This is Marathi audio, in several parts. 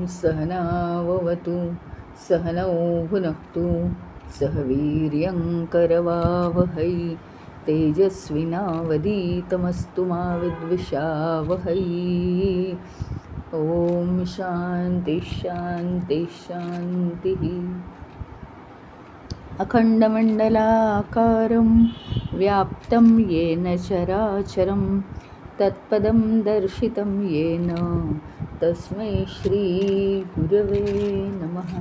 सहनाववतु सहनौ भुनक्तु सह वीर्यं करवावहै तेजस्विनावधीतमस्तु मा विद्विषावहै। ओम शांति शांति शांतिः। अखंडमंडलाकारं व्याप्तं येन चराचरं तत्पदं दर्शितं येन तस्मै श्री गुरवे नमः।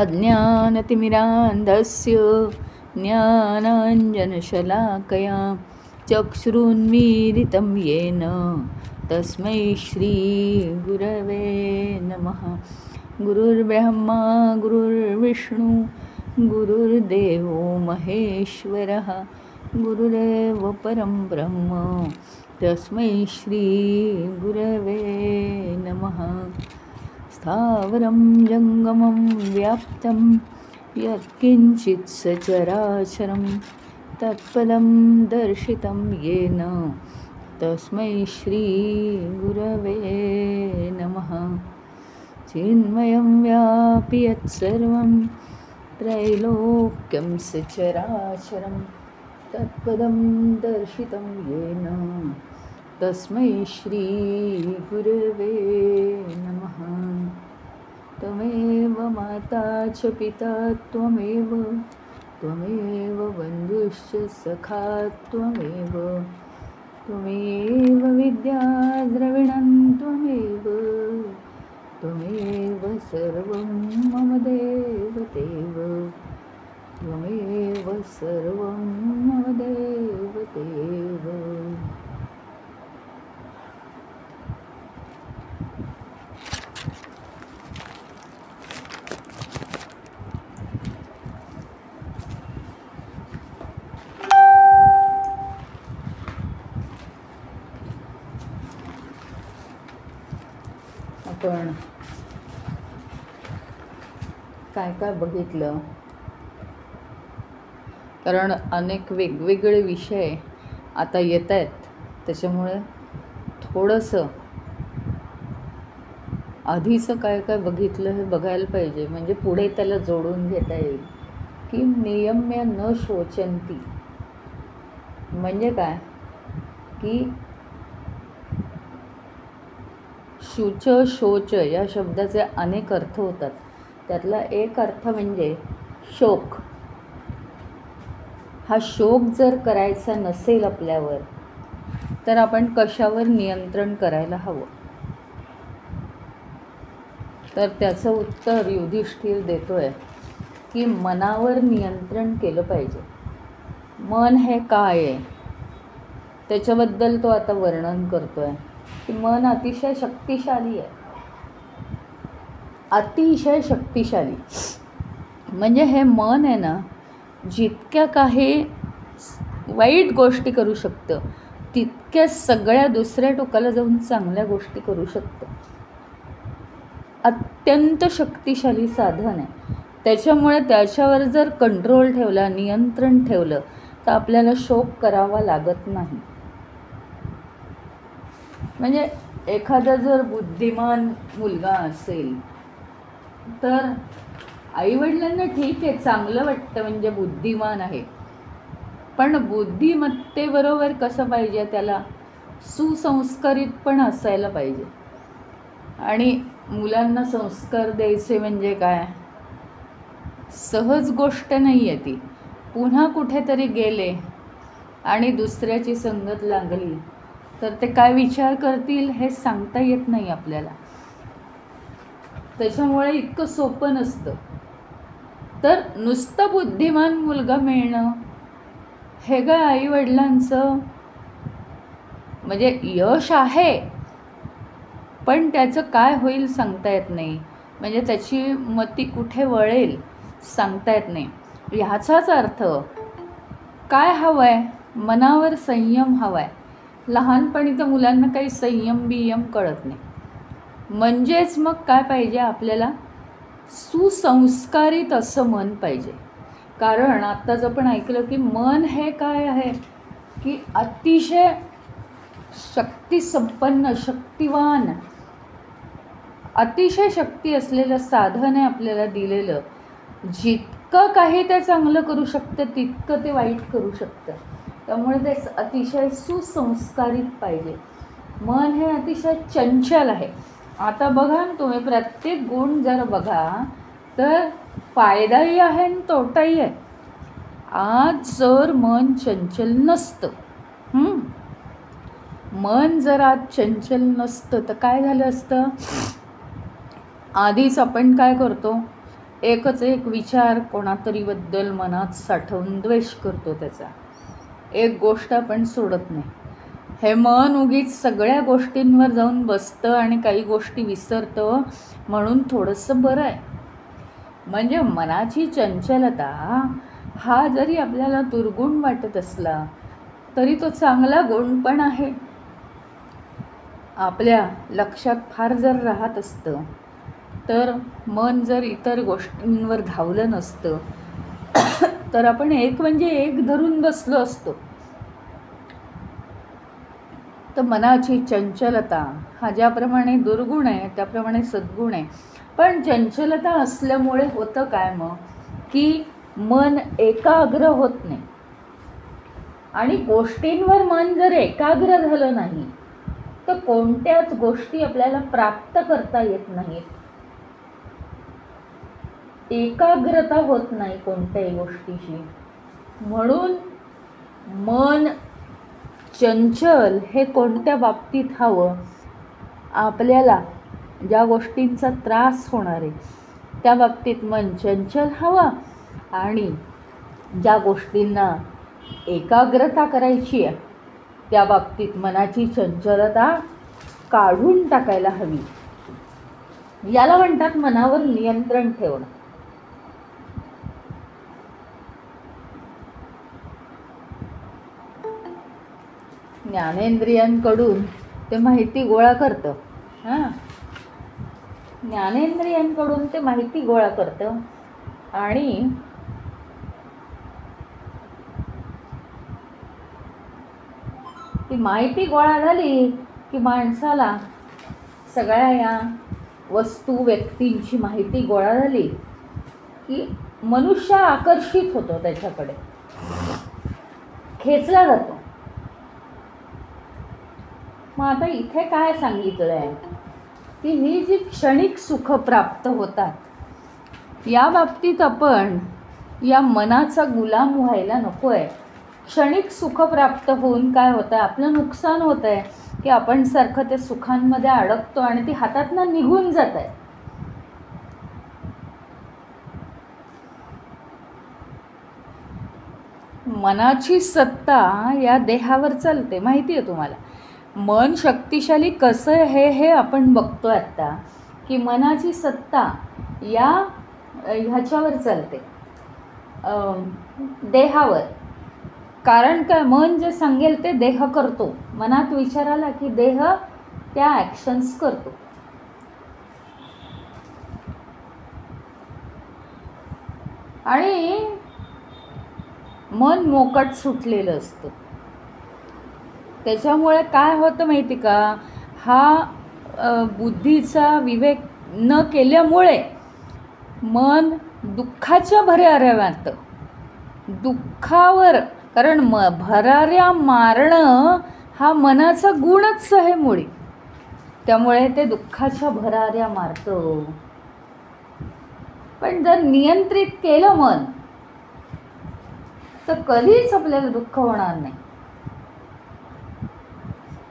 अज्ञानतिमिरान्धस्य ज्ञानाञ्जनशलाकया चक्षुरुन्मीलितं येन तस्मै श्री गुरवे नमः। गुरुर्ब्रह्मा गुरुर्विष्णु गुरुर्देवो महेश्वरः गुरुरेव परं ब्रह्म तस्मै श्री गुरवे नमः। स्थावरं जंगमं व्याप्तं यत्किञ्चित् सचराचरं तत्पदं दर्शितं येन तस्मै श्री गुरवे नमः। चिन्मयं व्यापि यत्सर्वं त्रैलोक्यं सचराचरं तत्पदं दर्शितं येन तस्मै श्री गुरवे नमः। त्वमेव माता च पिता त्वमेव बन्धुश्च सखा त्वमेव विद्या द्रविणं त्वमेव सर्वं मम देवदेव त्वमेव सर्वं मम देवदेव। आपण काय काय बघितलं, कारण अनेक वेगवेगळे विषय आता येत आहेत, त्याच्यामुळे थोडंसं आधीचं काय काय बघितलं हे बघायला पाहिजे, म्हणजे पुढे त्याला जोडून घेता येईल. की नियम्य न शोचंती म्हणजे काय, की शुच शोच या शब्दाचे अनेक अर्थ होतात. त्यातला एक अर्थ म्हणजे शोक. हा शोक जर करायचा नसेल आपल्यावर, तर आपण कशावर नियंत्रण करायला हवं. तर त्याचं उत्तर युधिष्ठिर देतोय की मनावर नियंत्रण केलं पाहिजे. मन हे काय आहे त्याच्याबद्दल तो आता वर्णन करतोय की मन अतिशय शक्तिशाली आहे. अतिशय शक्तिशाली म्हणजे हे मन आहे ना, जितक्या काही वाईट गोष्टी करू शकतं तितक्या सगळ्या दुसऱ्या टोकाला जाऊन चांगल्या गोष्टी करू शकतं. अत्यंत शक्तिशाली साधन आहे. त्याच्यामुळे त्याच्यावर जर कंट्रोल ठेवला, नियंत्रण ठेवलं, तर आपल्याला शोक करावा लागत नाही. म्हणजे एखादा जर बुद्धिमान मुलगा असेल तर आईवडिलांना ठीक आहे, चांगलं वाटतं, म्हणजे बुद्धिमान आहे. पण बुद्धिमत्तेबरोबर कसं पाहिजे, त्याला सुसंस्कारित पण असायला पाहिजे. आणि मुलांना संस्कार द्यायचे म्हणजे काय, सहज गोष्ट नाही आहे ती. पुन्हा कुठेतरी गेले आणि दुसऱ्याची संगत लागली तर ते काय विचार करतील हे सांगता येत नाही आपल्याला. त्याच्यामुळे इतकं सोपं नसतं. तर नुसतं बुद्धिमान मुलगा मिळणं हे काय आईवडिलांचं म्हणजे यश आहे, पण त्याचं काय होईल सांगता येत नाही. म्हणजे त्याची मती कुठे वळेल सांगता येत नाही. ह्याचाच अर्थ काय हवं आहे, मनावर संयम हवा आहे. लहानपणी तर मुलांना काही संयम बियम कळत नाही. म्हणजेच मग काय पाहिजे आपल्याला, सुसंस्कारित असं मन पाहिजे. कारण आत्ताच आपण ऐकलं की मन हे काय आहे की अतिशय शक्तिसंपन्न, शक्तिवान, अतिशय शक्ती असलेलं साधन आहे आपल्याला दिलेलं. जितकं काही ते चांगलं करू शकतं तितकं ते वाईट करू शकतं. त्यामुळे ते अतिशय सुसंस्कारित पाहिजे. मन हे अतिशय चंचल आहे. आता बघा ना तुम्ही, प्रत्येक गुण जर बघा तर फायदाही आहे आणि तोटाही आहे. आज जर मन चंचल नसतं, मन जर आज चंचल नसतं तर काय झालं असतं, आधीच आपण काय करतो, एकच एक विचार कोणातरीबद्दल मनात साठवून द्वेष करतो त्याचा. एक गोष्ट आपण सोडत नाही. हे मन उगीच सगळ्या गोष्टींवर जाऊन बसतं आणि काही गोष्टी विसरतं, म्हणून थोडंसं बरं आहे. म्हणजे मनाची चंचलता हा जरी आपल्याला दुर्गुण वाटत असला तरी तो चांगला गुण पण आहे. आपल्या लक्षात फार जर राहत असतं तर मन जर इतर गोष्टींवर धावलं नसतं तर आपण एक म्हणजे एक धरून बसलो असतो. तर मनाची चंचलता हा ज्याप्रमाणे दुर्गुण आहे त्याप्रमाणे सद्गुण आहे. पण चंचलता असल्यामुळे होतं काय मग, की मन एकाग्र होत नाही. आणि गोष्टींवर मन जर एकाग्र झालं नाही तर कोणत्याच गोष्टी आपल्याला प्राप्त करता येत नाहीत. एकाग्रता होत नाही कोणत्याही गोष्टीची. म्हणून मन चंचल हे कोणत्या बाबतीत हवं, आपल्याला ज्या गोष्टींचा त्रास होणार आहे त्या बाबतीत मन चंचल हवं. आणि ज्या गोष्टींना एकाग्रता करायची आहे त्या बाबतीत मनाची चंचलता काढून टाकायला हवी. याला म्हणतात मनावर नियंत्रण ठेवणं. ज्ञानेंद्रियांकडून ते माहिती गोळा करतं. ज्ञानेंद्रियांकडून ते माहिती गोळा करतं आणि ती माहिती गोळा झाली की माणसाला सगळ्या या वस्तू व्यक्तींची माहिती गोळा झाली की मनुष्य आकर्षित होतो, त्याच्याकडे खेचला जातो. मग आता इथे काय सांगितलं आहे की ही जी क्षणिक सुख प्राप्त होतात या बाबतीत आपण या मनाचा गुलाम व्हायला नको आहे. क्षणिक सुख प्राप्त होऊन काय होतं, आपलं नुकसान होतं आहे की आपण सारखं त्या सुखांमध्ये अडकतो आणि ती हातातनं निघून जात आहे. मनाची सत्ता या देहावर चालते, माहिती आहे तुम्हाला. मन शक्तिशाली कसं हे आपण बघतो आत्ता, की मनाची सत्ता या ह्याच्यावर चालते, देहावर. कारण काय, मन जे सांगेल ते देह करतो. मनात विचार आला की देह त्या ॲक्शन्स करतो. आणि मन मोकट सुटलेलं असतं. त्याच्यामुळे काय होतं माहिती का, हा बुद्धीचा विवेक न केल्यामुळे मन दुःखाच्या भराऱ्या मारतं. दुःखावर, कारण भराऱ्या मारणं हा मनाचा गुणच आहे मुळी. त्यामुळे ते दुःखाच्या भराऱ्या मारतं. पण जर नियंत्रित केलं मन तर कधीच आपल्याला दुःख होणार नाही.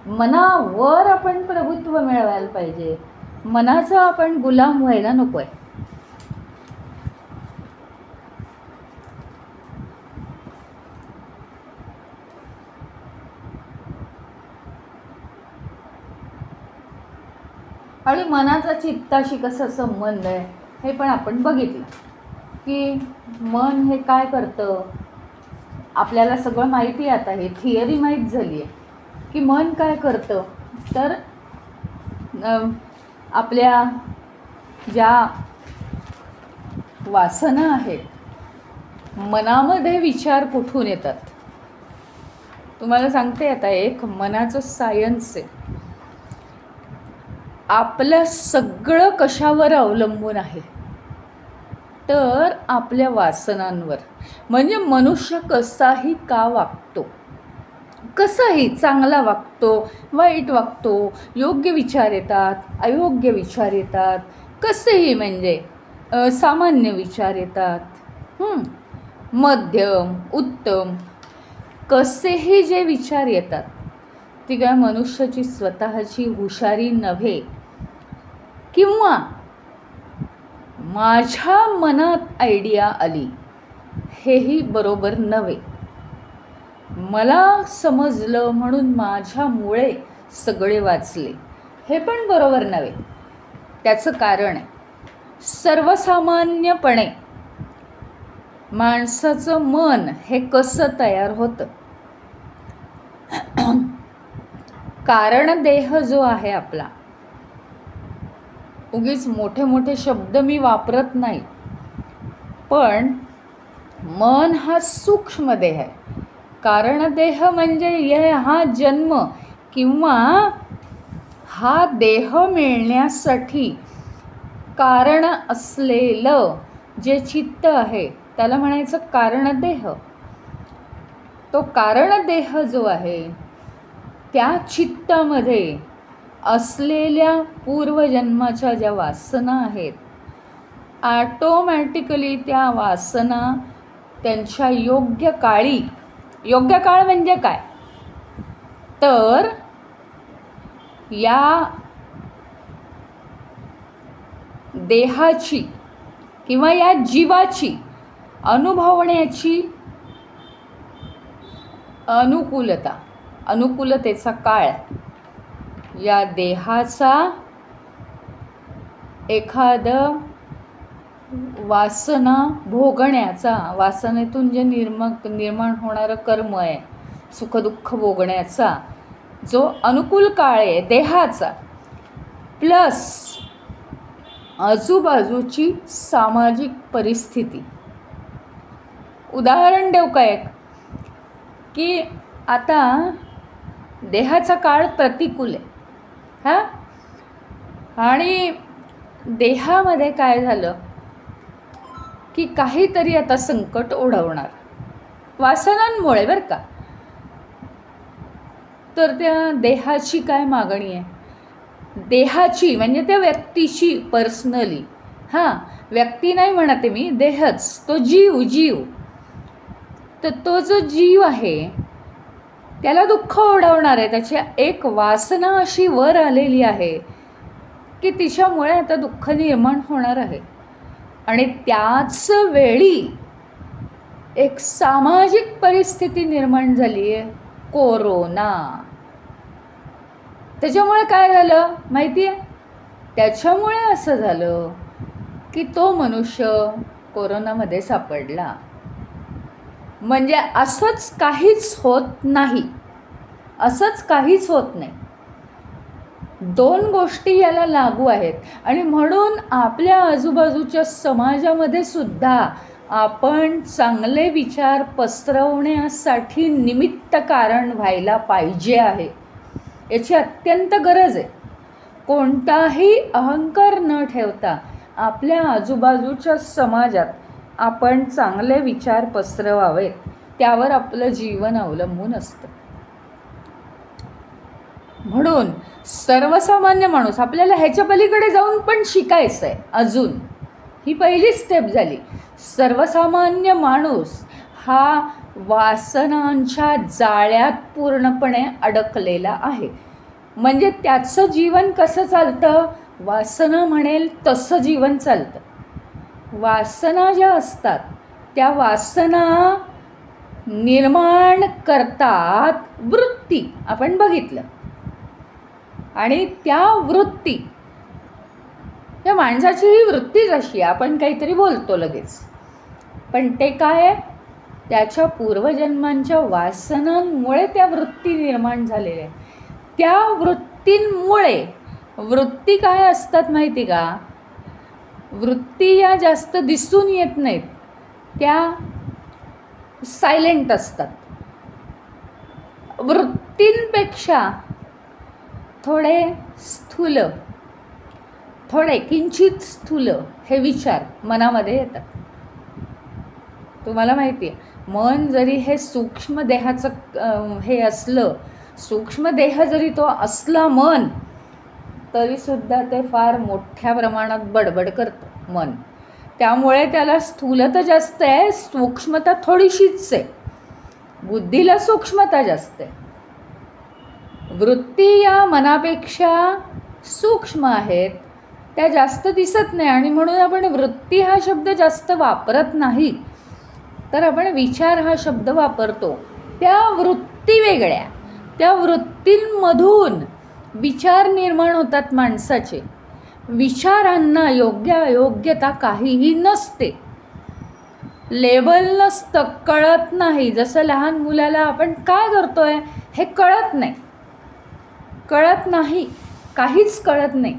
मनावर आपण प्रभुत्व मिळवायला पाहिजे. मनाचा आपण गुलाम व्हायला नको आहे. आणि मनाचा चित्ताशी कसा संबंध आहे हे पण आपण बघितलं की मन हे काय करतं, आपल्याला सगळं माहिती आहे, आता हे थिअरी माहीत झाली आहे की मन काय करतं. तर आपल्या ज्या वासना आहेत, मनामध्ये विचार कुठून येतात. तुम्हाला सांगते आता एक मनाचं सायन्स आहे. आपलं सगळं कशावर अवलंबून आहे, तर आपल्या वासनांवर. म्हणजे मनुष्य कसाही का वागतो, कसाही चांगला वागतो, वाईट वागतो, योग्य विचार येतात, अयोग्य विचार येतात, कसेही म्हणजे सामान्य विचार येतात, मध्यम उत्तम, कसेही जे विचार येतात ती काय मनुष्याची स्वतःची हुशारी नव्हे, किंवा माझ्या मनात आयडिया आली हेही बरोबर नव्हे, मला समजलं म्हणून माझ्यामुळे सगळे वाचले हे पण बरोबर नव्हे. त्याचं कारण आहे, सर्वसामान्यपणे माणसाचं मन हे कसं तयार होतं. कारण देह जो आहे आपला, उगीच मोठे मोठे शब्द मी वापरत नाही, पण मन हा सूक्ष्म देह आहे. कारण देह म्हणजे हा जन्म किंवा हा देह मिळण्यासाठी कारण असलेलं जे चित्त आहे त्याला म्हणायचं कारणदेह. तो कारणदेह जो आहे त्या चित्तामध्ये असलेल्या पूर्वजन्माच्या ज्या वासना आहेत, ऑटोमॅटिकली त्या वासना त्यांच्या योग्य काळी, योग्य काळ म्हणजे काय, तर या देहाची किंवा या जीवाची अनुभवण्याची अनुकूलतेचा काळ, या देहाचा एखादं वासना भोगण्याचा, वासनेतून जे निर्माण होणारं कर्म आहे, सुखदुःख भोगण्याचा जो अनुकूल काळ आहे देहाचा, प्लस आजूबाजूची सामाजिक परिस्थिती. उदाहरण देऊ का एक, की आता देहाचा काळ प्रतिकूल आहे आणि देहामध्ये काय झालं की काहीतरी आता संकट ओढवणार वासनांमुळे बरं का. तर त्या देहाची काय मागणी आहे, देहाची म्हणजे त्या व्यक्तीची पर्सनली, व्यक्ती नाही म्हणते मी, देहच, तो जीव. तर तो जो जीव आहे त्याला दुःख ओढवणार आहे. त्याची एक वासना अशी वर आलेली आहे की तिच्यामुळे आता दुःख निर्माण होणार आहे. आणि त्याच वेळी एक सामाजिक परिस्थिती निर्माण झाली आहे, कोरोना. त्याच्यामुळे काय झालं माहिती आहे, त्याच्यामुळे असं झालं की तो मनुष्य कोरोनामध्ये सापडला. म्हणजे असंच काहीच होत नाही, असंच काहीच होत नाही. दोन गोष्टी याला लागू आहेत. आणि म्हणून आपल्या आजूबाजूच्या समाजामध्ये सुद्धा आपण चांगले विचार पसरवण्यासाठी निमित्त कारण व्हायला पाहिजे आहे, याची अत्यंत गरज आहे. कोणताही अहंकार न ठेवता आपल्या आजूबाजूच्या समाजात आपण चांगले विचार पसरवावेत, त्यावर आपलं जीवन अवलंबून असतं. म्हणून सर्वसामान्य माणूस, आपल्याला ह्याच्या पलीकडे जाऊन पण शिकायचं आहे अजून, ही पहिली स्टेप झाली. सर्वसामान्य माणूस हा वासनांच्या जाळ्यात पूर्णपणे अडकलेला आहे. म्हणजे त्याचं जीवन कसं चालतं, वासना म्हणेल तसं जीवन चालतं. वासना ज्या असतात त्या वासना निर्माण करतात वृत्ती, आपण बघितलं. आणि त्या वृत्ती, त्या माणसाची ही वृत्तीच अशी आहे, आपण काहीतरी बोलतो लगेच, पण ते काय आहे, त्याच्या पूर्वजन्मांच्या वासनांमुळे त्या वृत्ती निर्माण झालेल्या आहेत. त्या वृत्तींमुळे, वृत्ती काय असतात माहिती का? वृत्ती या जास्त दिसून येत नाहीत, त्या सायलेंट असतात. वृत्तींपेक्षा थोडे स्थूल, थोडे किंचित स्थूल हे विचार मनामध्ये येतात. तुम्हाला माहिती आहे, मन जरी हे सूक्ष्म देहाचं हे असलं, सूक्ष्म देह जरी तो असला मन, तरीसुद्धा ते फार मोठ्या प्रमाणात बडबड करतं मन. त्यामुळे त्याला स्थूलता जास्त आहे, सूक्ष्मता थोडीशीच आहे. बुद्धीला सूक्ष्मता जास्त आहे. वृत्ती या मनापेक्षा सूक्ष्म आहेत, त्या जास्त दिसत नाही आणि म्हणून आपण वृत्ती हा शब्द जास्त वापरत नाही, तर आपण विचार हा शब्द वापरतो. त्या वृत्ती वेगळ्या, त्या वृत्तींमधून विचार निर्माण होतात माणसाचे. विचारांना योग्य अयोग्यता काहीही नसते, लेबल नसतं, कळत नाही. जसं लहान मुलाला आपण काय करतोय हे कळत नाही, कळत नाही, काहीच कळत नाही.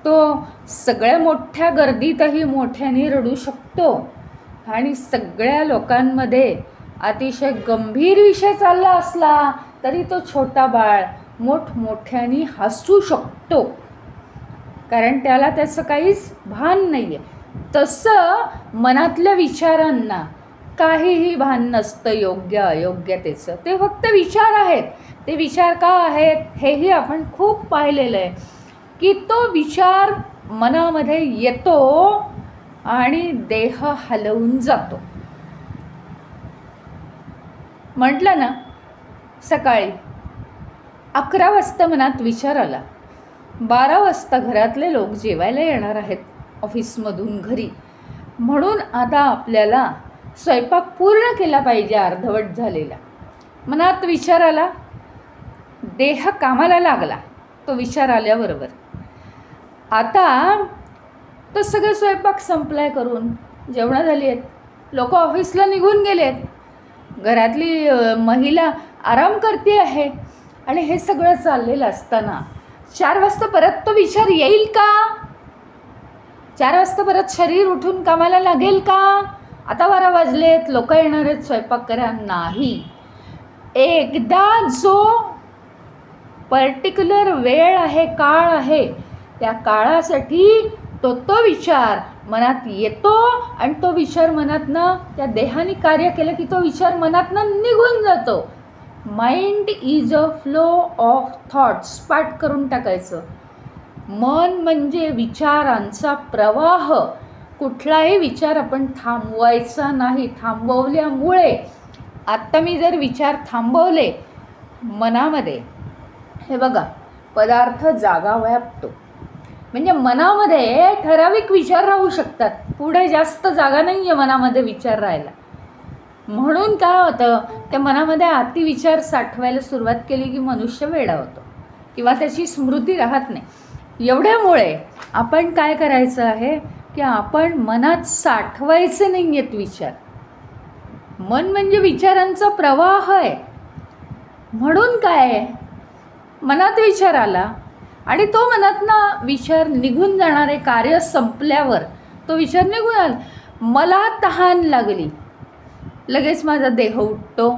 तो सगळ्या मोठ्या गर्दीतही मोठ्याने रडू शकतो आणि सगळ्या लोकांमध्ये अतिशय गंभीर विषय चालला असला तरी तो छोटा बाळ मोठमोठ्याने हसू शकतो, कारण त्याला त्याचं काहीच भान नाही आहे. तसं मनातल्या विचारांना काहीही भान नसतं योग्य अयोग्यतेचं. ते फक्त विचार आहेत. ते विचार का आहेत हेही आपण खूप पाहिलेलं आहे, की तो विचार मनामध्ये येतो आणि देह हलवून जातो. म्हटलं ना, सकाळी 11 वाजता मनात विचार आला, 12 वाजता घरातले लोक जेवायला येणार आहेत ऑफिसमधून घरी, म्हणून आता आपल्याला स्वयंपाक पूर्ण केला पाहिजे अर्धवट झालेला. मनात विचार आला, देह कामाला लागला. तो विचार आल्याबरोबर आता तो सगळं स्वयंपाक संपलाय करून, जेवणं झाली आहेत, लोक ऑफिसला निघून गेलेत, घरातली महिला आराम करते आहे आणि हे सगळं चाललेलं असताना 4 वाजता परत तो विचार येईल का? 4 वाजता परत शरीर उठून कामाला लागेल का? आता 12 वाजलेत, लोक येणार आहेत, स्वयंपाक करा. नाही. एकदा जो पर्टिक्युलर वेळ आहे, काळ आहे, त्या काळासाठी तो विचार मनात येतो आणि तो विचार मनातनं त्या देहाने कार्य केलं की तो विचार मनातनं निघून जातो. Mind is a flow of thoughts. पाठ करून टाकायचं. मन म्हणजे विचारांचा प्रवाह. कुठलाही विचार आपण थांबवायचा नाही. थांबवल्यामुळे, आत्ता मी जर विचार थांबवले मनामध्ये, हे बघा, पदार्थ जागा व्यापतो. म्हणजे मनामध्ये ठराविक विचार राहू शकतात, पुढे जास्त जागा नाही आहे मनामध्ये विचार राहायला. म्हणून काय होतं, त्या मनामध्ये अतिविचार साठवायला सुरुवात केली की मनुष्य वेडा होतो किंवा त्याची स्मृती राहत नाही. एवढ्यामुळे आपण काय करायचं आहे की आपण मनात साठवायचे नाही आहेत विचार. मन म्हणजे विचारांचा प्रवाह आहे. म्हणून काय, मनात विचार आला आणि तो मनातनं विचार निघून जाणारे कार्य संपल्यावर तो विचार निघून आला. मला तहान लागली, लगेच माझा देह उठतो,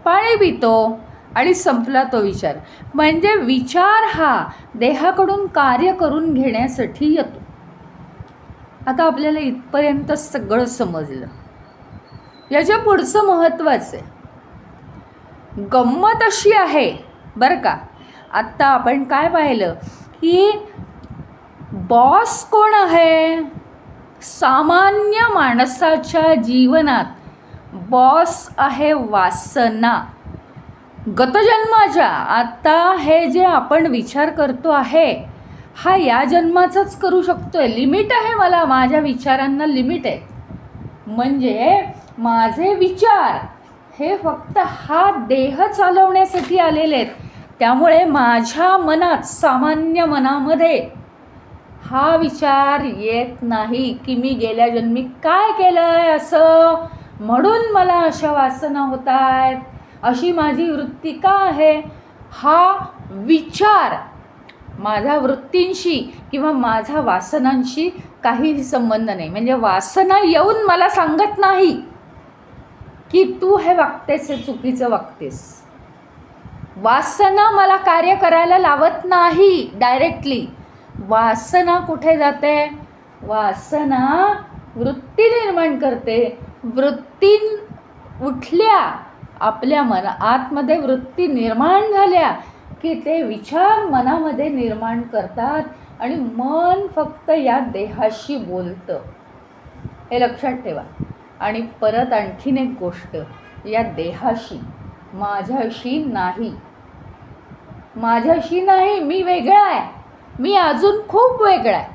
पाणी पितो आणि संपला तो विचार. म्हणजे विचार हा देहाकडून कार्य करून घेण्यासाठी येतो. आता आपल्याला इथपर्यंत सगळं समजलं. याच्या पुढचं महत्त्वाचं आहे. गंमत अशी आहे बरं का, आत्ता आपण काय पाहिलं की बॉस कोण आहे? सामान्य माणसाच्या जीवनात बॉस आहे वासना. गतजन्माच्या. आता हे जे आपण विचार करतो आहे हा या जन्माचाच करू शकतोय. लिमिट आहे मला, माझ्या विचारांना लिमिट आहे. म्हणजे माझे विचार हे फक्त हा देह चालवण्यासाठी आलेले आहेत. त्यामुळे माझ्या मनात, सामान्य मनामध्ये हा विचार येत नाही की मी गेल्या जन्मी काय केलं आहे असं, म्हणून मला अशा वासना होत आहेत, अशी माझी वृत्ती का आहे, हा विचार माझ्या वृत्तींशी किंवा माझ्या वासनांशी काहीही संबंध नाही. म्हणजे वासना येऊन मला सांगत नाही की तू हे वागतेस, हे चुकीचं वागतेस. वासना मला कार्य करायला लावत नाही डायरेक्टली. वासना कुठे जाते, वासना वृत्ती निर्माण करते. वृत्ती उठल्या, आपल्या आतमध्ये वृत्ती निर्माण झाल्या की ते विचार मनामध्ये निर्माण करतात आणि मन फक्त या देहाशी बोलतं. हे लक्षात ठेवा. आणि परत आणखीन एक गोष्ट, या देहाशी, माझ्याशी नाही. माझ्याशी नाही, मी वेगळा आहे, मी अजून खूप वेगळा आहे.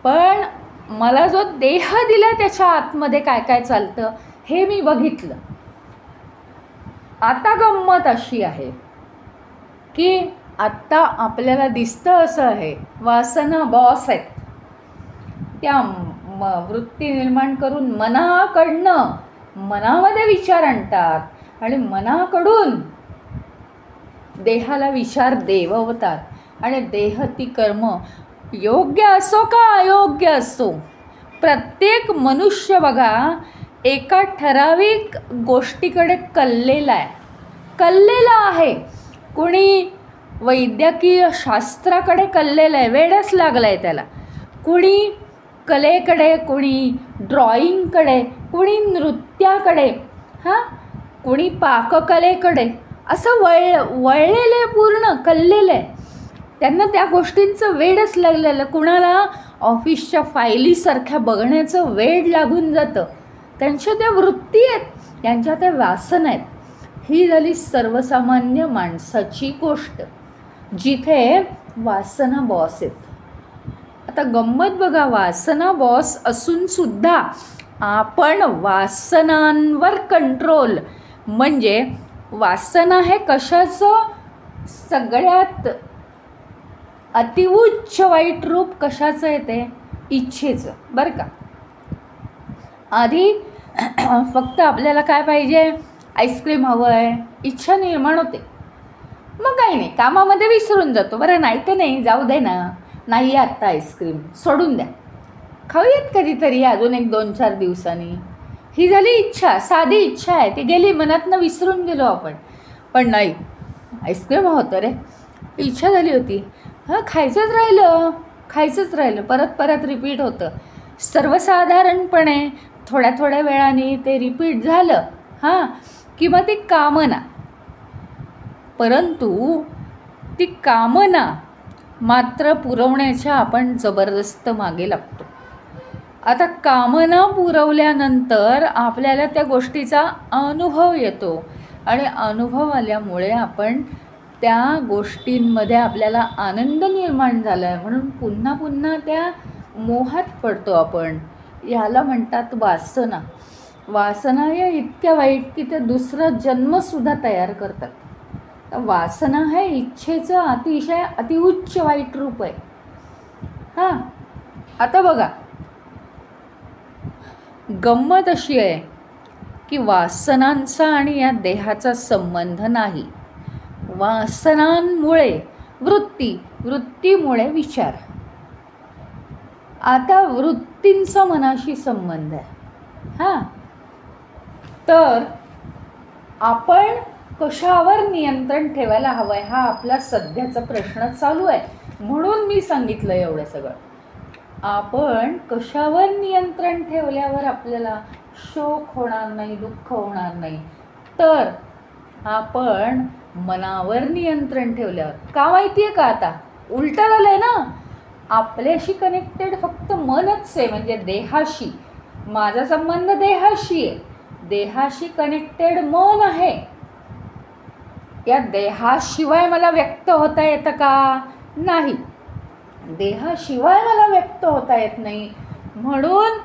पण मला जो देह दिला त्याच्या आतमध्ये काय काय चालतं हे मी बघितलं. आता गंमत अशी आहे की आत्ता आपल्याला दिसतं असं आहे, वासना बॉस आहेत. त्या वृत्ती निर्माण करून मनाकडनं मनामध्ये विचार आणतात आणि मनाकडून देहाला विचार देववतात आणि देह ती कर्म योग्य असो का अयोग्य असो, प्रत्येक मनुष्य बघा एका ठराविक गोष्टीकडे कललेला आहे. कुणी वैद्यकीय शास्त्राकडे कललेलं आहे, वेडच लागलं आहे त्याला. कुणी कलेकडे, कुणी ड्रॉइंगकडे, कुणी नृत्याकडे, कुणी पाककलेकडे, असं वळलेलं आहे, पूर्ण कललेलं आहे. त्यांना त्या गोष्टींचं वेडच लागलेलं. कुणाला ऑफिसच्या फायलीसारख्या बघण्याचं वेड लागून जातं. त्यांच्या त्या वृत्ती आहेत, त्यांच्या त्या वासना आहेत. ही झाली सर्वसामान्य माणसाची गोष्ट, जिथे वासना बॉस आहेत. आता गंमत बघा, वासना बॉस असूनसुद्धा आपण वासनांवर कंट्रोल, म्हणजे वासना हे कशाचं सगळ्यात अतिउच्च वाईट रूप कशाचं येते, इच्छेचं. बरं का, आधी फक्त आपल्याला काय पाहिजे, आईस्क्रीम हवं आहे, इच्छा निर्माण होते. मग काही नाही, कामामध्ये विसरून जातो. बरं नाही तर नाही, जाऊ दे ना, नाही आत्ता आईस्क्रीम सोडून द्या, खाऊयात कधीतरी अजून 1-2-4 दिवसांनी. ही झाली इच्छा, साधी इच्छा आहे, ती गेली, मनातनं विसरून गेलो आपण. पण नाही, आईस्क्रीम होतं रे, इच्छा झाली होती, खायचंच राहिलं, परत रिपीट होतं. सर्वसाधारणपणे थोड्या थोड्या वेळाने ते रिपीट झालं किंवा ती कामना. परंतु ती कामना मात्र पुरवण्याच्या आपण जबरदस्त मागे लागतो. आता कामना पुरवल्यानंतर आपल्याला त्या गोष्टीचा अनुभव येतो आणि अनुभव आल्यामुळे आपण त्या गोष्टींमध्ये आपल्याला आनंद निर्माण झाला आहे म्हणून पुन्हा पुन्हा त्या मोहात पडतो आपण. ह्याला म्हणतात वासना. वासना या इतक्या वाईट की ते दुसरा जन्मसुद्धा तयार करतात. वासना हे इच्छेचं अतिशय अतिउच्च वाईट रूप आहे. आता बघा, गंमत अशी आहे की वासनांचा आणि या देहाचा संबंध नाही. वासनांमुळे वृत्तीमुळे विचार. आता वृत्तींचा मनाशी संबंध आहे. तर आपण कशावर नियंत्रण ठेवायला हवं आहे हा आपला सध्याचा प्रश्न चालू आहे. म्हणून मी सांगितलं एवढं सगळं. आपण कशावर नियंत्रण ठेवल्यावर आपल्याला शोक होणार नाही, दुःख होणार नाही, तर आपण मनावर नियंत्रण ठेवल्यावर. का माहिती आहे का, आता उलटं झालं आहे ना. आपल्याशी कनेक्टेड फक्त मनच आहे, म्हणजे देहाशी. माझा संबंध देहाशी आहे, देहाशी कनेक्टेड मन आहे. या देहाशिवाय मला व्यक्त होता येतं का, नाही. देहाशिवाय मला व्यक्त होता येत नाही, म्हणून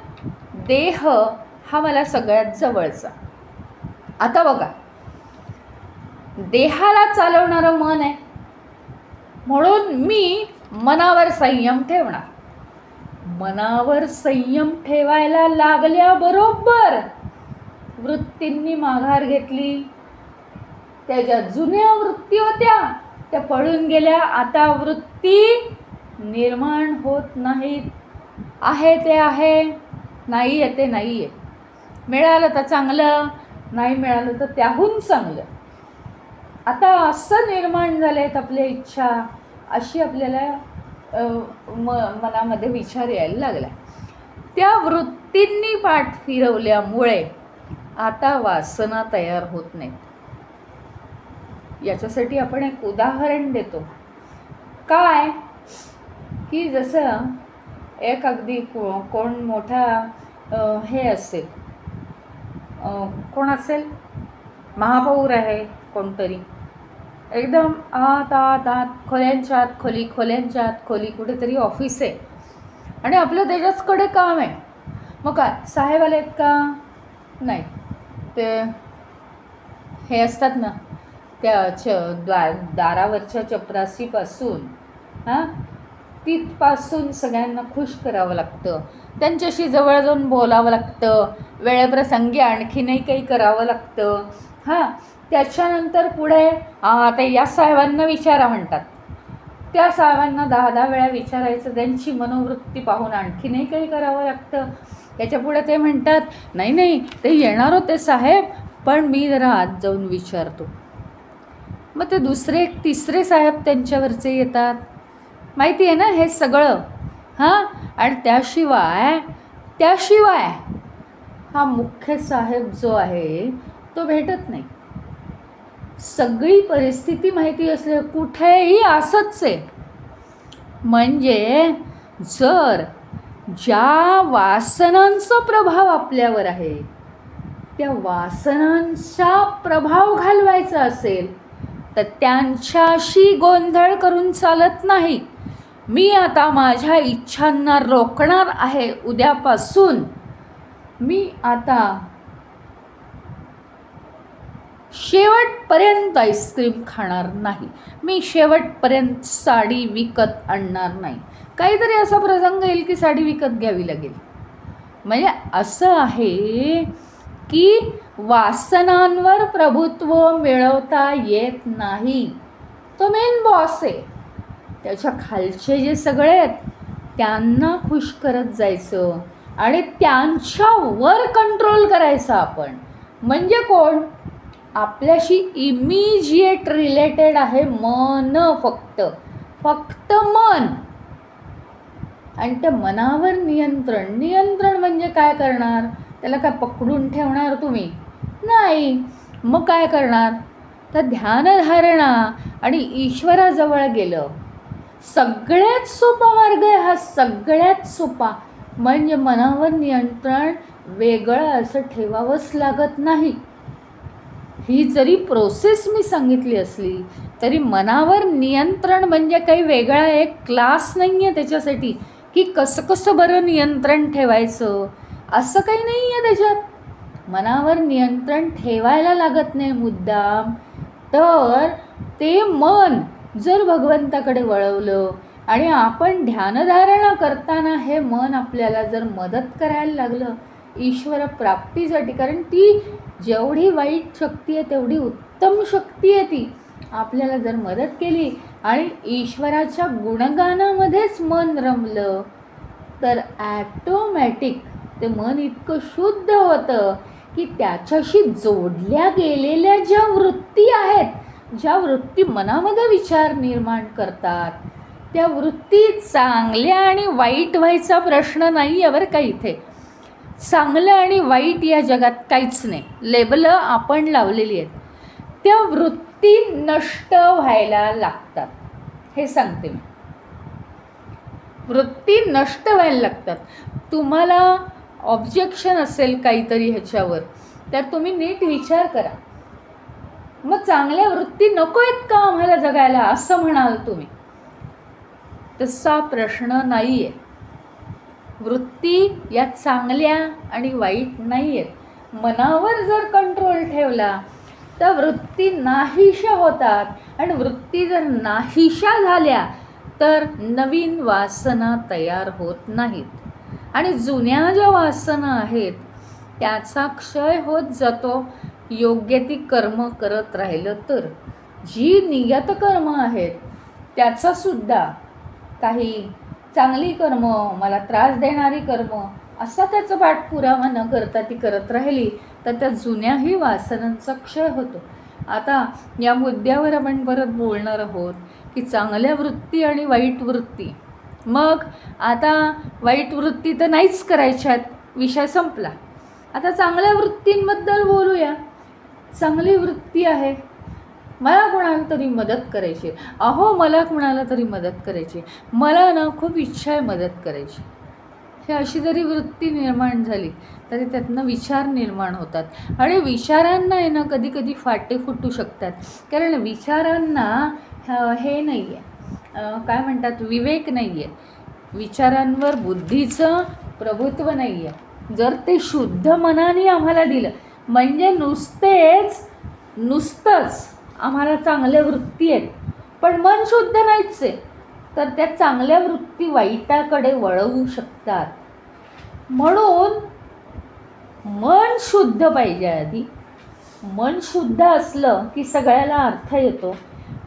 देह हा मला सगळ्यात जवळचा. आता बघा, देहाला चालवणारं मन आहे, म्हणून मी मनावर संयम ठेवणार. मनावर संयम ठेवायला लागल्याबरोबर वृत्तींनी माघार घेतली. त्याच्या जुन्या वृत्ती होत्या त्या पळून गेल्या. आता वृत्ती निर्माण होत नाहीत. आहे ते आहे, नाही आहे ते नाही आहे. मिळालं तर चांगलं, नाही मिळालं तर त्याहून चांगलं. आता असं निर्माण झालं आहेत आपल्या इच्छा, अशी आपल्याला मनामध्ये विचार यायला लागला. त्या वृत्तींनी पाठ फिरवल्यामुळे आता वासना तयार होत नाहीत. याच्यासाठी आपण एक उदाहरण देतो. काय की जसं एक अगदी कोण मोठा हे असेल, कोण असेल, महापौर आहे कोणतरी, एकदम आत खोल्यांच्या आत खोली कुठेतरी ऑफिस आहे आणि आपलं त्याच्याचकडे काम आहे. मग काय साहेब आले आहेत का? नाही, ते हे असतात ना त्या दारावरच्या चपरासीपासून तिथपासून सगळ्यांना खुश करावं लागतं. त्यांच्याशी जवळ जाऊन बोलावं लागतं. वेळेप्रसंगी आणखीनही काही करावं लागतं. त्याच्यानंतर पुढे आता या साहेबांना विचारा म्हणतात. त्या साहेबांना 10 वेळा विचारायचं. त्यांची मनोवृत्ती पाहून आणखीनही काही करावं लागतं. त्याच्यापुढे ते म्हणतात नाही ते येणार होते साहेब, पण मी जरा आत जाऊन विचारतो. मग ते दुसरे तिसरे साहेब त्यांच्यावरचे येतात. माहिती आहे ना हे सगळं. आणि त्याशिवाय हा मुख्य साहेब जो आहे तो भेटत नाही. सगळी परिस्थिती माहिती असले कुठेही असंच आहे. म्हणजे जर ज्या वासनांचा प्रभाव आपल्यावर आहे त्या वासनांचा प्रभाव घालवायचा असेल तर त्यांच्याशी गोंधळ करून चालत नाही. मी आता माझ्या इच्छांना रोखणार आहे. उद्यापासून मी आता शेवटपर्यंत आईस्क्रीम खाणार नाही. मी शेवटपर्यंत साडी विकत आणणार नाही. काहीतरी असा प्रसंग येईल की साडी विकत घ्यावी लागेल. म्हणजे असं आहे की वासनांवर प्रभुत्व मिळवता येत नाही. तो मेन बॉस आहे. त्याच्या खालचे जे सगळे आहेत त्यांना खुश करत जायचं आणि त्यांच्यावर कंट्रोल करायचा आपण. म्हणजे कोण? आपल्याशी इमिजिएट रिलेटेड आहे मन, फक्त मन. आणि त्या मनावर नियंत्रण म्हणजे काय करणार? त्याला काय पकडून ठेवणार तुम्ही? नाही. मग काय करणार? तर ध्यानधारणा आणि ईश्वराजवळ गेलं. सगळ्यात सोपा मार्ग आहे हा, सगळ्यात सोपा. म्हणजे मनावर नियंत्रण वेगळं असं ठेवावंच लागत नाही. ही जरी प्रोसेस मी सांगितली असली तरी मनावर नियंत्रण म्हणजे काही वेगळा एक क्लास नाही आहे त्याच्यासाठी की कसं बरं नियंत्रण ठेवायचं असं काही नाही आहे त्याच्यात. मनावर नियंत्रण ठेवायला लागत नाही मुद्दाम. तर ते मन जर भगवंताकडे वळवलं आणि आपण ध्यानधारणा करताना हे मन आपल्याला जर मदत करायला लागलं ईश्वर प्राप्तीसाठी, कारण ती जेवढी वाईट शक्ती आहे तेवढी उत्तम शक्ती आहे, ती आपल्याला जर मदत केली आणि ईश्वराच्या गुणगानामध्येच मन रमलं तर ॲटोमॅटिक ते मन इतकं शुद्ध होतं की त्याच्याशी जोडल्या गेलेल्या ज्या वृत्ती आहेत, ज्या वृत्ती मनामध्ये विचार निर्माण करतात, त्या वृत्ती चांगल्या आणि वाईट व्हायचा प्रश्न नाही आहे बरं का. इथे चांगलं आणि वाईट या जगात काहीच नाही. लेबलं आपण लावलेली आहेत. त्या वृत्ती नष्ट व्हायला लागतात. हे सांगते मी. वृत्ती नष्ट व्हायला लागतात. तुम्हाला ऑब्जेक्शन असेल काहीतरी ह्याच्यावर तर तुम्ही नीट विचार करा. मग चांगल्या वृत्ती नको आहेत का आम्हाला जगायला असं म्हणाल तुम्ही? तसा प्रश्न नाही आहे. वृत्ती या चांगल्या आणि वाईट नाही आहेत. मनावर जर कंट्रोल ठेवला तर वृत्ती नाहीशा होतात आणि वृत्ती जर नाहीशा झाल्या तर नवीन वासना तयार होत नाहीत. आणि जुन्या ज्या वासना आहेत त्याचा क्षय होत जातो योग्य ती कर्म करत राहिलं तर. जी नियत कर्म आहेत त्याचासुद्धा काही चांगली कर्म, मला त्रास देणारी कर्म, असा त्याचा पाठपुरावा न करता ती करत राहिली तर त्या जुन्याही वासनांचा क्षय होतो. आता या मुद्द्यावर आपण परत बोलणार आहोत की चांगल्या वृत्ती आणि वाईट वृत्ती. मग आता वाईट वृत्ती तर नाहीच करायच्यात, विषय संपला. आता चांगल्या वृत्तींबद्दल बोलूया. चांगली वृत्ती आहे, मला कोणाला तरी मदत करायची, अहो मला कोणाला तरी मदत करायची, मला ना खूप इच्छा आहे मदत करायची. हे अशी जरी वृत्ती निर्माण झाली तरी त्यातनं विचार निर्माण होतात आणि विचारांना आहे ना कधी कधी फाटे फुटू शकतात. कारण विचारांना हे नाही आहे, काय म्हणतात, विवेक नाही आहे, विचारांवर बुद्धीचं प्रभुत्व नाही आहे. जर ते शुद्ध मनाने आम्हाला दिलं म्हणजे नुसतंच आम्हाला चांगल्या वृत्ती आहेत पण मन शुद्ध नाहीच आहे, तर त्या चांगल्या वृत्ती वाईटाकडे वळवू शकतात. म्हणून मन शुद्ध पाहिजे. आधी मन शुद्ध असलं की सगळ्याला अर्थ येतो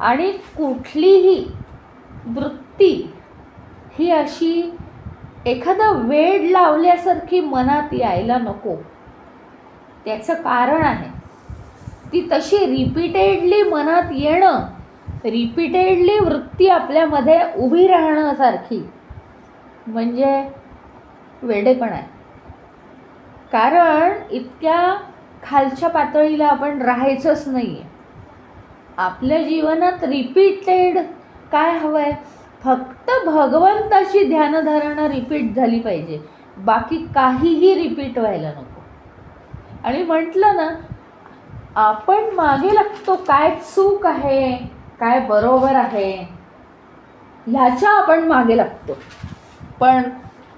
आणि कुठलीही वृत्ती ही अशी एखादा वेड लावल्यासारखी मनात यायला नको. त्याचं कारण आहे, ती तशी रिपीटेडली मनात येणं, रिपीटेडली वृत्ती आपल्यामध्ये उभी राहण्यासारखी म्हणजे वेडेपण आहे. कारण इतक्या खालच्या पातळीला आपण राहायचंच नाही आहे. आपल्या जीवनात रिपीटेड काय हवं आहे, फक्त भगवंताची ध्यानधारणा रिपीट झाली पाहिजे, बाकी काहीही रिपीट व्हायला नको. आणि म्हटलं ना, आपण मागे लागतो काय चूक आहे काय बरोबर आहे ह्याच्या आपण मागे लागतो. पण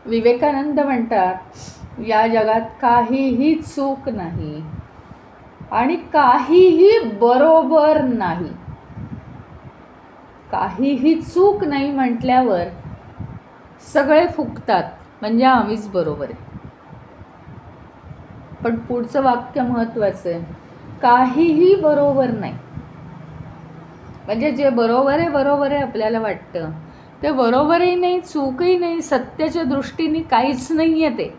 विवेकानंद म्हणतात या जगात काहीही चूक नाही आणि काहीही बरोबर नाही. काहीही चूक नाही म्हटल्यावर सगळे फुकतात म्हणजे आम्हीच बरोबर आहे. पण पुढचं वाक्य महत्त्वाचं आहे, काहीही बरोबर नाही. म्हणजे जे बरोबर आहे आपल्याला वाटतं ते बरोबरही नाही, चूकही नाही, सत्याच्या दृष्टीने काहीच नाही आहे ते.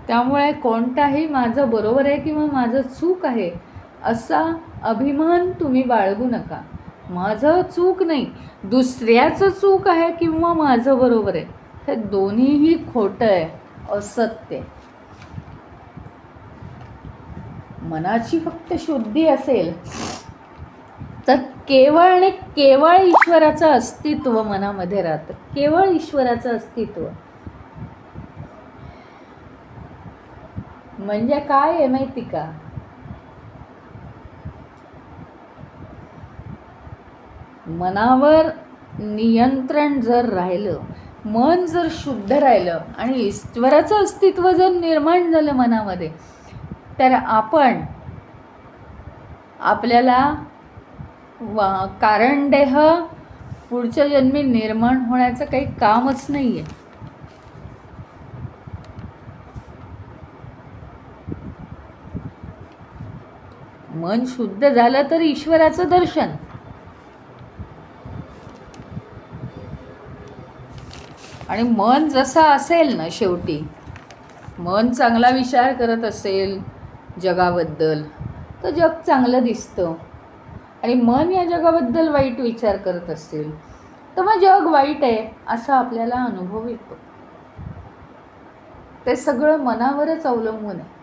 त्यामुळे कोणताही माझं बरोबर आहे किंवा माझं चूक आहे असा अभिमान तुम्ही बाळगू नका. माझं चूक नाही, दुसऱ्याचं चूक आहे किंवा माझं बरोबर आहे, हे दोन्हीही खोटं आहे, असत्य. मनाची फक्त शुद्धी असेल तर केवळ आणि केवळ ईश्वराचं अस्तित्व मनामध्ये राहतं. केवळ ईश्वराचं अस्तित्व म्हणजे काय आहे माहिती का, मनावर नियंत्रण जर राहिलं, मन जर शुद्ध राहिलं आणि ईश्वराचं अस्तित्व जर निर्माण झालं मनामध्ये, तर आपल्याला कारण देह पुढच्या जन्मी निर्माण होण्याचं काही कामच नाही आहे. मन शुद्ध झालं तर ईश्वराचं दर्शन. आणि मन जसं असेल ना, शेवटी मन चांगला विचार करत असेल जगाबद्दल तर जग चांगलं दिसतं. आणि मन या जगाबद्दल वाईट विचार करत असेल तर मग जग वाईट आहे असा आपल्याला अनुभव येतो. ते सगळं मनावरच अवलंबून आहे.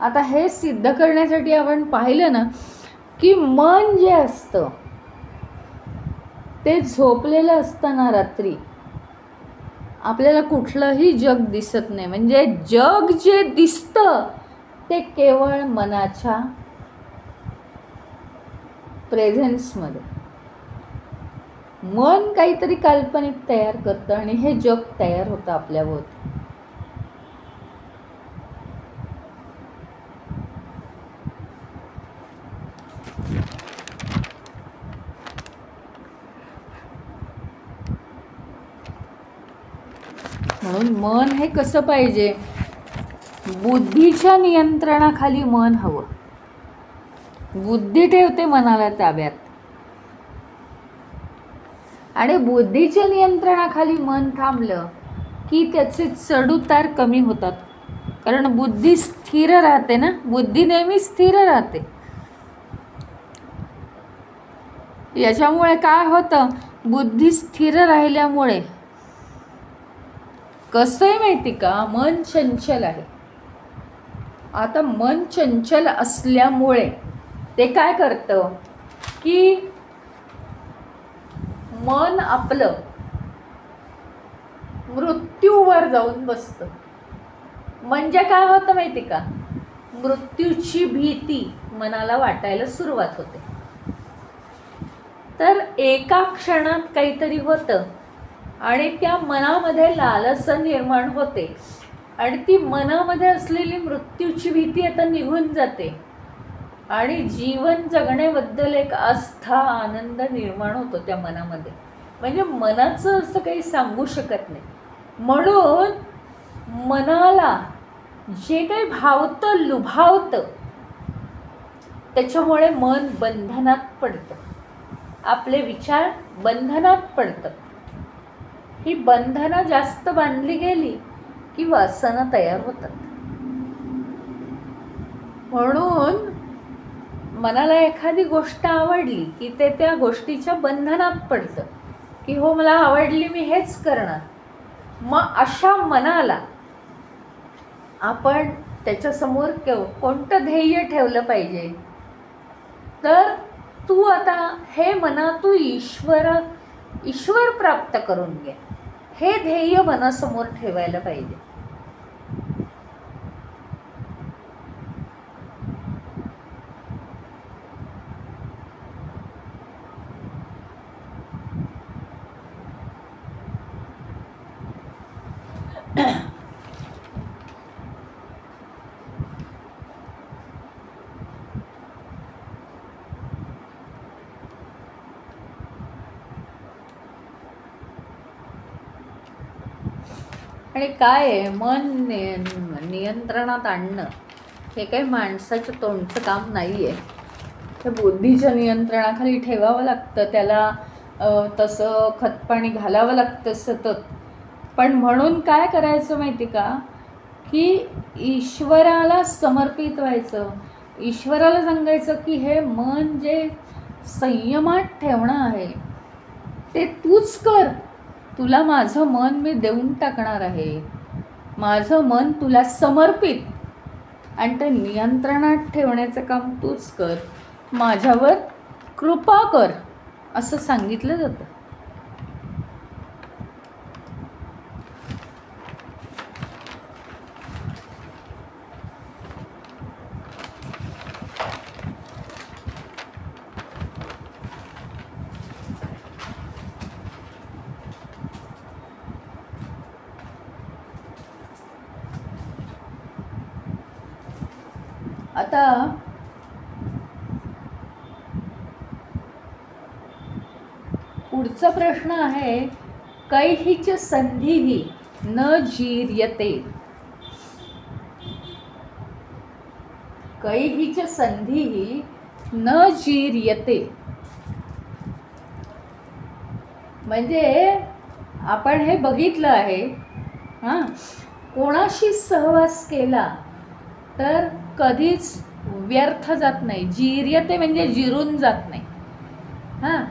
आता हे सिद्ध करण्यासाठी आपण पाहिलं ना की मन जे असतं ते झोपलेलं असताना रात्री आपल्याला कुठलंही जग दिसत नाही. म्हणजे जग जे दिसतं ते केवळ मनाच्या प्रेझेन्समध्ये. मन काहीतरी काल्पनिक तयार करतं आणि हे जग तयार होतं आपल्याभोवती. म्हणून मन हे कसं पाहिजे, बुद्धीच्या नियंत्रणाखाली मन हवं. बुद्धी ठेवते मनाला ताब्यात, आणि बुद्धीच्या नियंत्रणाखाली मन थांबलं की त्याचे चढउतार कमी होतात. कारण बुद्धी स्थिर राहते ना, बुद्धी नेहमी स्थिर राहते. याच्यामुळे काय होतं, बुद्धी स्थिर राहिल्यामुळे कसं आहे माहिती का, मन चंचल आहे. आता मन चंचल असल्यामुळे ते काय करतं की मन आपलं मृत्यूवर जाऊन बसतं. म्हणजे काय होतं माहिती का, मृत्यूची भीती मनाला वाटायला सुरुवात होते. तर एका क्षणात काहीतरी होतं आणि त्या मनामध्ये लालसा निर्माण होते आणि ती मनामध्ये असलेली मृत्यूची भीती आता निघून जाते आणि जीवन जगण्याबद्दल एक आस्था, आनंद निर्माण होतो त्या मनामध्ये. म्हणजे मनाचं असं काही सांगू शकत नाही. म्हणून मनाला जे काही भावतं, लुभावतं, त्याच्यामुळे मन बंधनात पडतं. आपले विचार बंधनात पडतात. ही बंधनं जास्त बांधली गेली की वासना तयार होतात. म्हणून मनाला एखादी गोष्ट आवडली की ते त्या गोष्टीच्या बंधनात पडतं की हो मला आवडली, मी हेच करणार. मग अशा मनाला आपण त्याच्यासमोर कोणतं ध्येय ठेवलं पाहिजे, तर तू आता हे मना तू ईश्वर प्राप्त करून घे, हे ध्येय मनासमोर ठेवायला पाहिजे. आणि काय आहे, मन नियंत्रणात आणणं हे काही माणसाच्या तोंडचं काम नाही आहे. ते बुद्धीच्या नियंत्रणाखाली ठेवावं लागतं, त्याला तसं खतपाणी घालावं लागतं सतत. पण म्हणून काय करायचं माहिती का, की ईश्वराला समर्पित व्हायचं. ईश्वराला सांगायचं की हे मन जे संयमात ठेवणं आहे ते तूच कर. तुला माझं मन मी देऊन टाकणार आहे. माझं मन तुला समर्पित, आणि ते नियंत्रणात ठेवण्याचं काम तूच कर. माझ्यावर कृपा कर, असं सांगितलं जातं. आता पुढचा प्रश्न आहे, कैहिच संधीही न जीर्यते. कैहिच संधीही न जीर्यते म्हणजे आपण हे बघितलं आहे, हां, कोणाशी सहवास केला तर कधीच व्यर्थ जात नाही. जीर्यते म्हणजे जिरून जात नाही. हां,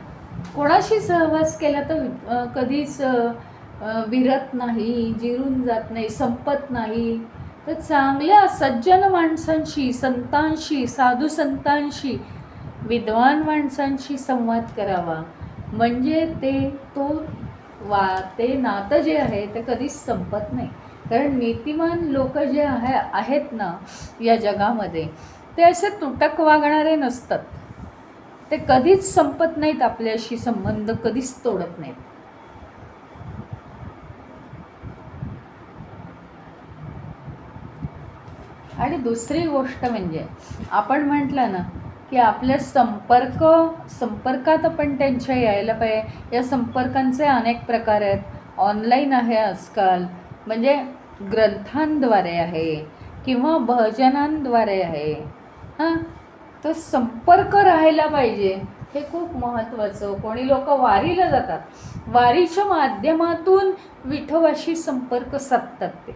कोणाशी सहवास केला तर कधीच विरत नाही, जिरून जात नाही, संपत नाही. तर चांगल्या सज्जन माणसांशी, संतांशी, साधू संतांशी, विद्वान माणसांशी संवाद करावा. म्हणजे ते नातं जे आहे ते कधीच संपत नाही. कारण नीतिमान लोक जे आहेत ना या जगामध्ये, ते असे तुटक वागणारे नसतात. ते कधीच संपत नाहीत, आपल्याशी संबंध कधीच तोडत नाहीत. आणि दुसरी गोष्ट म्हणजे आपण म्हटलं ना की आपल्या संपर्कात आपण त्यांच्या यायला पाहिजे. या संपर्कांचे अनेक प्रकार आहेत. ऑनलाईन आहे आजकाल, म्हणजे ग्रंथांद्वारे आहे किंवा भजनांद्वारे आहे. हां, तर संपर्क राहायला पाहिजे, हे खूप महत्त्वाचं. कोणी लोक वारीला जातात, वारीच्या माध्यमातून विठोबाशी संपर्क साधतात ते.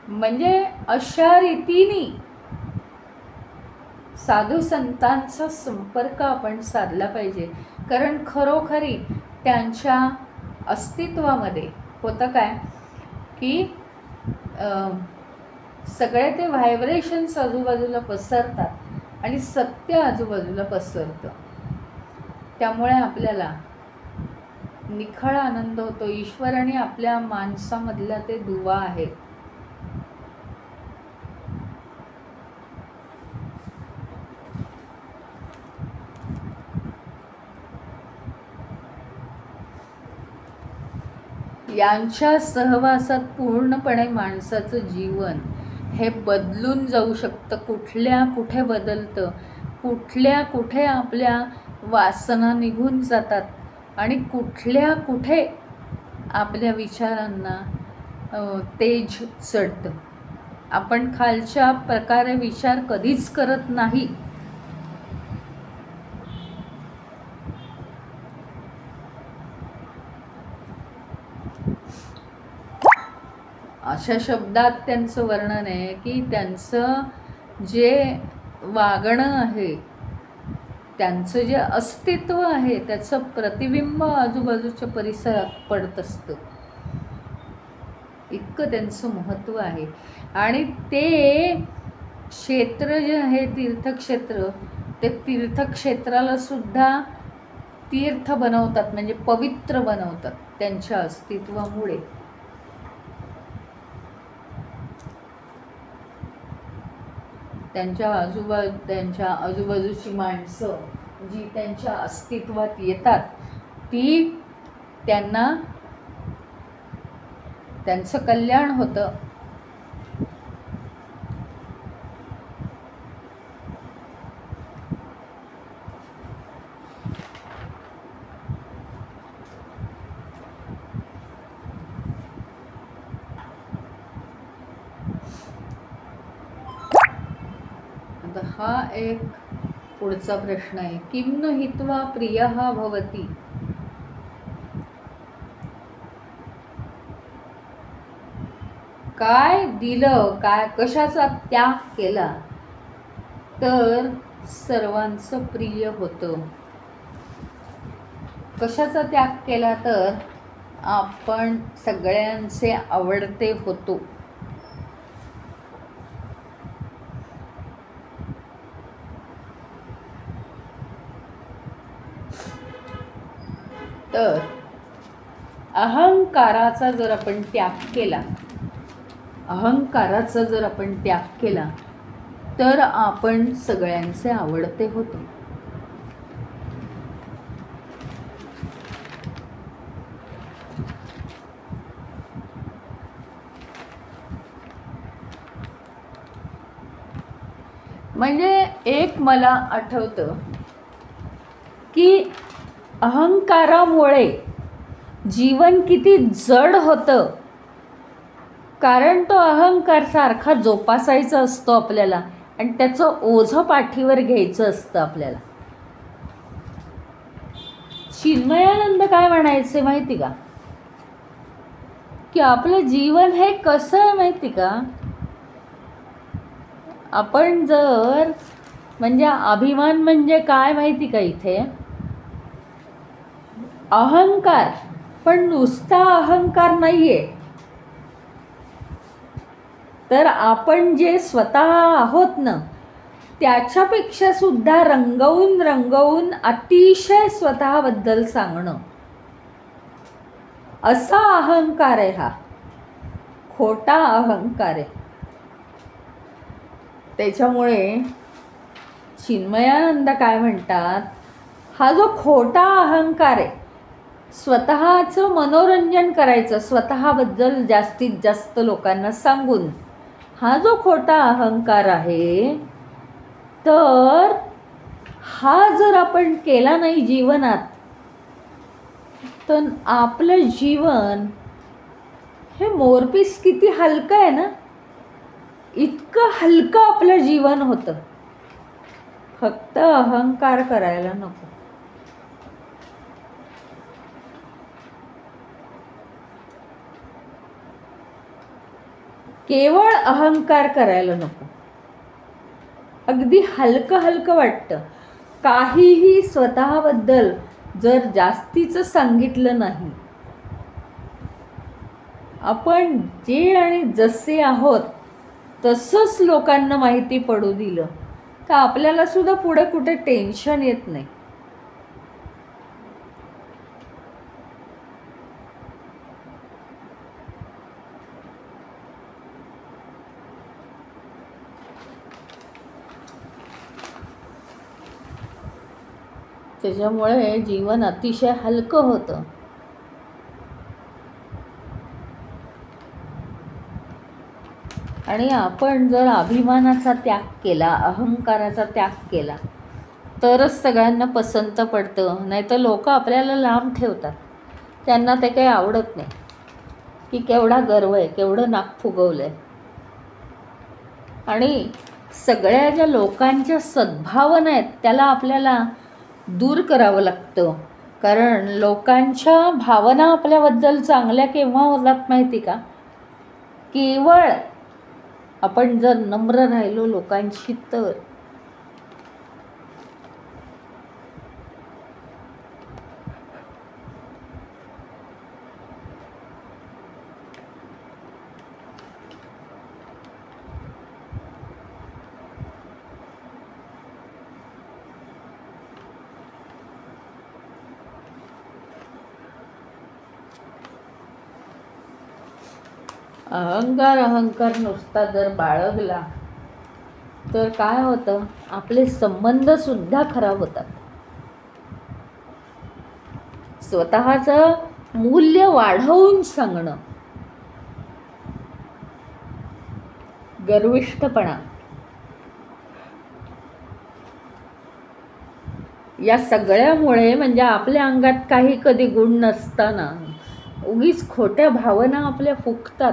म्हणजे अशा रीतीने साधू संतांचा संपर्क आपण साधला पाहिजे. कारण खरोखरी त्यांच्या अस्तित्वामध्ये होतं काय की सगळे ते व्हायब्रेशन्स आजूबाजूला पसरतात आणि सत्य आजूबाजूला पसरतं. त्यामुळे आपल्याला निखळ आनंद होतो. ईश्वराने आपल्या माणसामधला ते दुवा आहे. यांच्या सहवासात पूर्णपणे माणसाचं जीवन हे बदलून जाऊ शकतं. कुठल्या कुठे बदलतं, कुठल्या कुठे आपल्या वासना निघून जातात आणि कुठल्या कुठे आपल्या विचारांना तेज चढतं. आपण खालच्या प्रकारे विचार कधीच करत नाही. अशा शब्दात त्यांचं वर्णन आहे की त्यांचं जे वागणं आहे, त्यांचं जे अस्तित्व आहे, त्याचं प्रतिबिंब आजूबाजूच्या परिसरात पडत असतं. इतकं त्यांचं महत्त्व आहे. आणि ते क्षेत्र जे आहे तीर्थक्षेत्र, ते तीर्थक्षेत्राला सुद्धा तीर्थ बनवतात, म्हणजे पवित्र बनवतात त्यांच्या अस्तित्वामुळे. त्यांच्या आजूबाजूची माणसं जी त्यांच्या अस्तित्वात येतात, ती त्यांचं कल्याण होतं. आता हा एक पुढचा प्रश्न आहे. किं न हित्वा प्रियः भवति. काय दिलं, काय कशाचा त्याग केला तर सर्वांचं प्रिय होतं. कशाचा त्याग केला तर आपण सगळ्यांचे आवडते होतो. तर अहंकाराचा जर आपण त्याग केला, तर आपण सगळ्यांचे आवडते होतो. म्हणजे एक मला आठवतं की अहंकारामुळे जीवन किती जड होतं. कारण तो अहंकार सारखा जोपासायचा असतो आपल्याला आणि त्याचं ओझं पाठीवर घ्यायचं असतं आपल्याला. चिन्मयानंद काय म्हणायचे माहिती का, की आपलं जीवन हे कसं आहे माहिती का, आपण जर म्हणजे अभिमान म्हणजे काय माहिती का, इथे अहंकार, पण नुसता अहंकार नाहीये, तर आपण जे स्वतः आहोत ना त्याच्यापेक्षा सुद्धा रंगवून अतिशय स्वतःबद्दल सांगणं, असा अहंकार आहे हा. खोटा अहंकार आहे. त्याच्यामुळे चिन्मयानंद काय म्हणतात, हा जो खोटा अहंकार आहे, स्वतःचं मनोरंजन करायचं, स्वतःबद्दल जास्तीत जास्त लोकांना सांगून, हा जो खोटा अहंकार आहे, तर हा जर आपण केला नाही जीवनात, तर आपलं जीवन हे मोरपीस किती हलकं आहे ना. इतकं हलकं आपलं जीवन होतं. फक्त अहंकार करायला नको. केवळ अहंकार करायला नको. अगदी हलकं हलकं वाटतं. काहीही स्वतःबद्दल जर जास्तीचं सांगितलं नाही, आपण जे आणि जसे आहोत तसंच लोकांना माहिती पडू दिलं तर आपल्याला सुद्धा पुढे कुठे टेन्शन येत नाही. त्याच्यामुळे जीवन अतिशय हलकं होतं. आणि आपण जर अभिमानाचा त्याग केला, अहंकाराचा त्याग केला तरच सगळ्यांना पसंत पडतं. नाही तर लोक आपल्याला लांब ठेवतात. त्यांना ते काही आवडत नाही की केवढा गर्व आहे, केवढं नाक फुगवलं आहे. आणि सगळ्या ज्या लोकांच्या सद्भावना आहेत त्याला आपल्याला दूर करावं लागतं. कारण लोकांच्या भावना आपल्याबद्दल चांगल्या केव्हा होतात माहिती का? केवळ आपण जर नम्र राहिलो लोकांशी तर. अहंकार नुसता जर बाळगला तर काय होतं? आपले संबंध सुद्धा खराब होतात. स्वतःचं मूल्य वाढवून सांगणं, गर्विष्ठपणा, या सगळ्यामुळे म्हणजे आपल्या अंगात काही कधी गुण नसताना उगीच खोट्या भावना आपल्या फुगतात.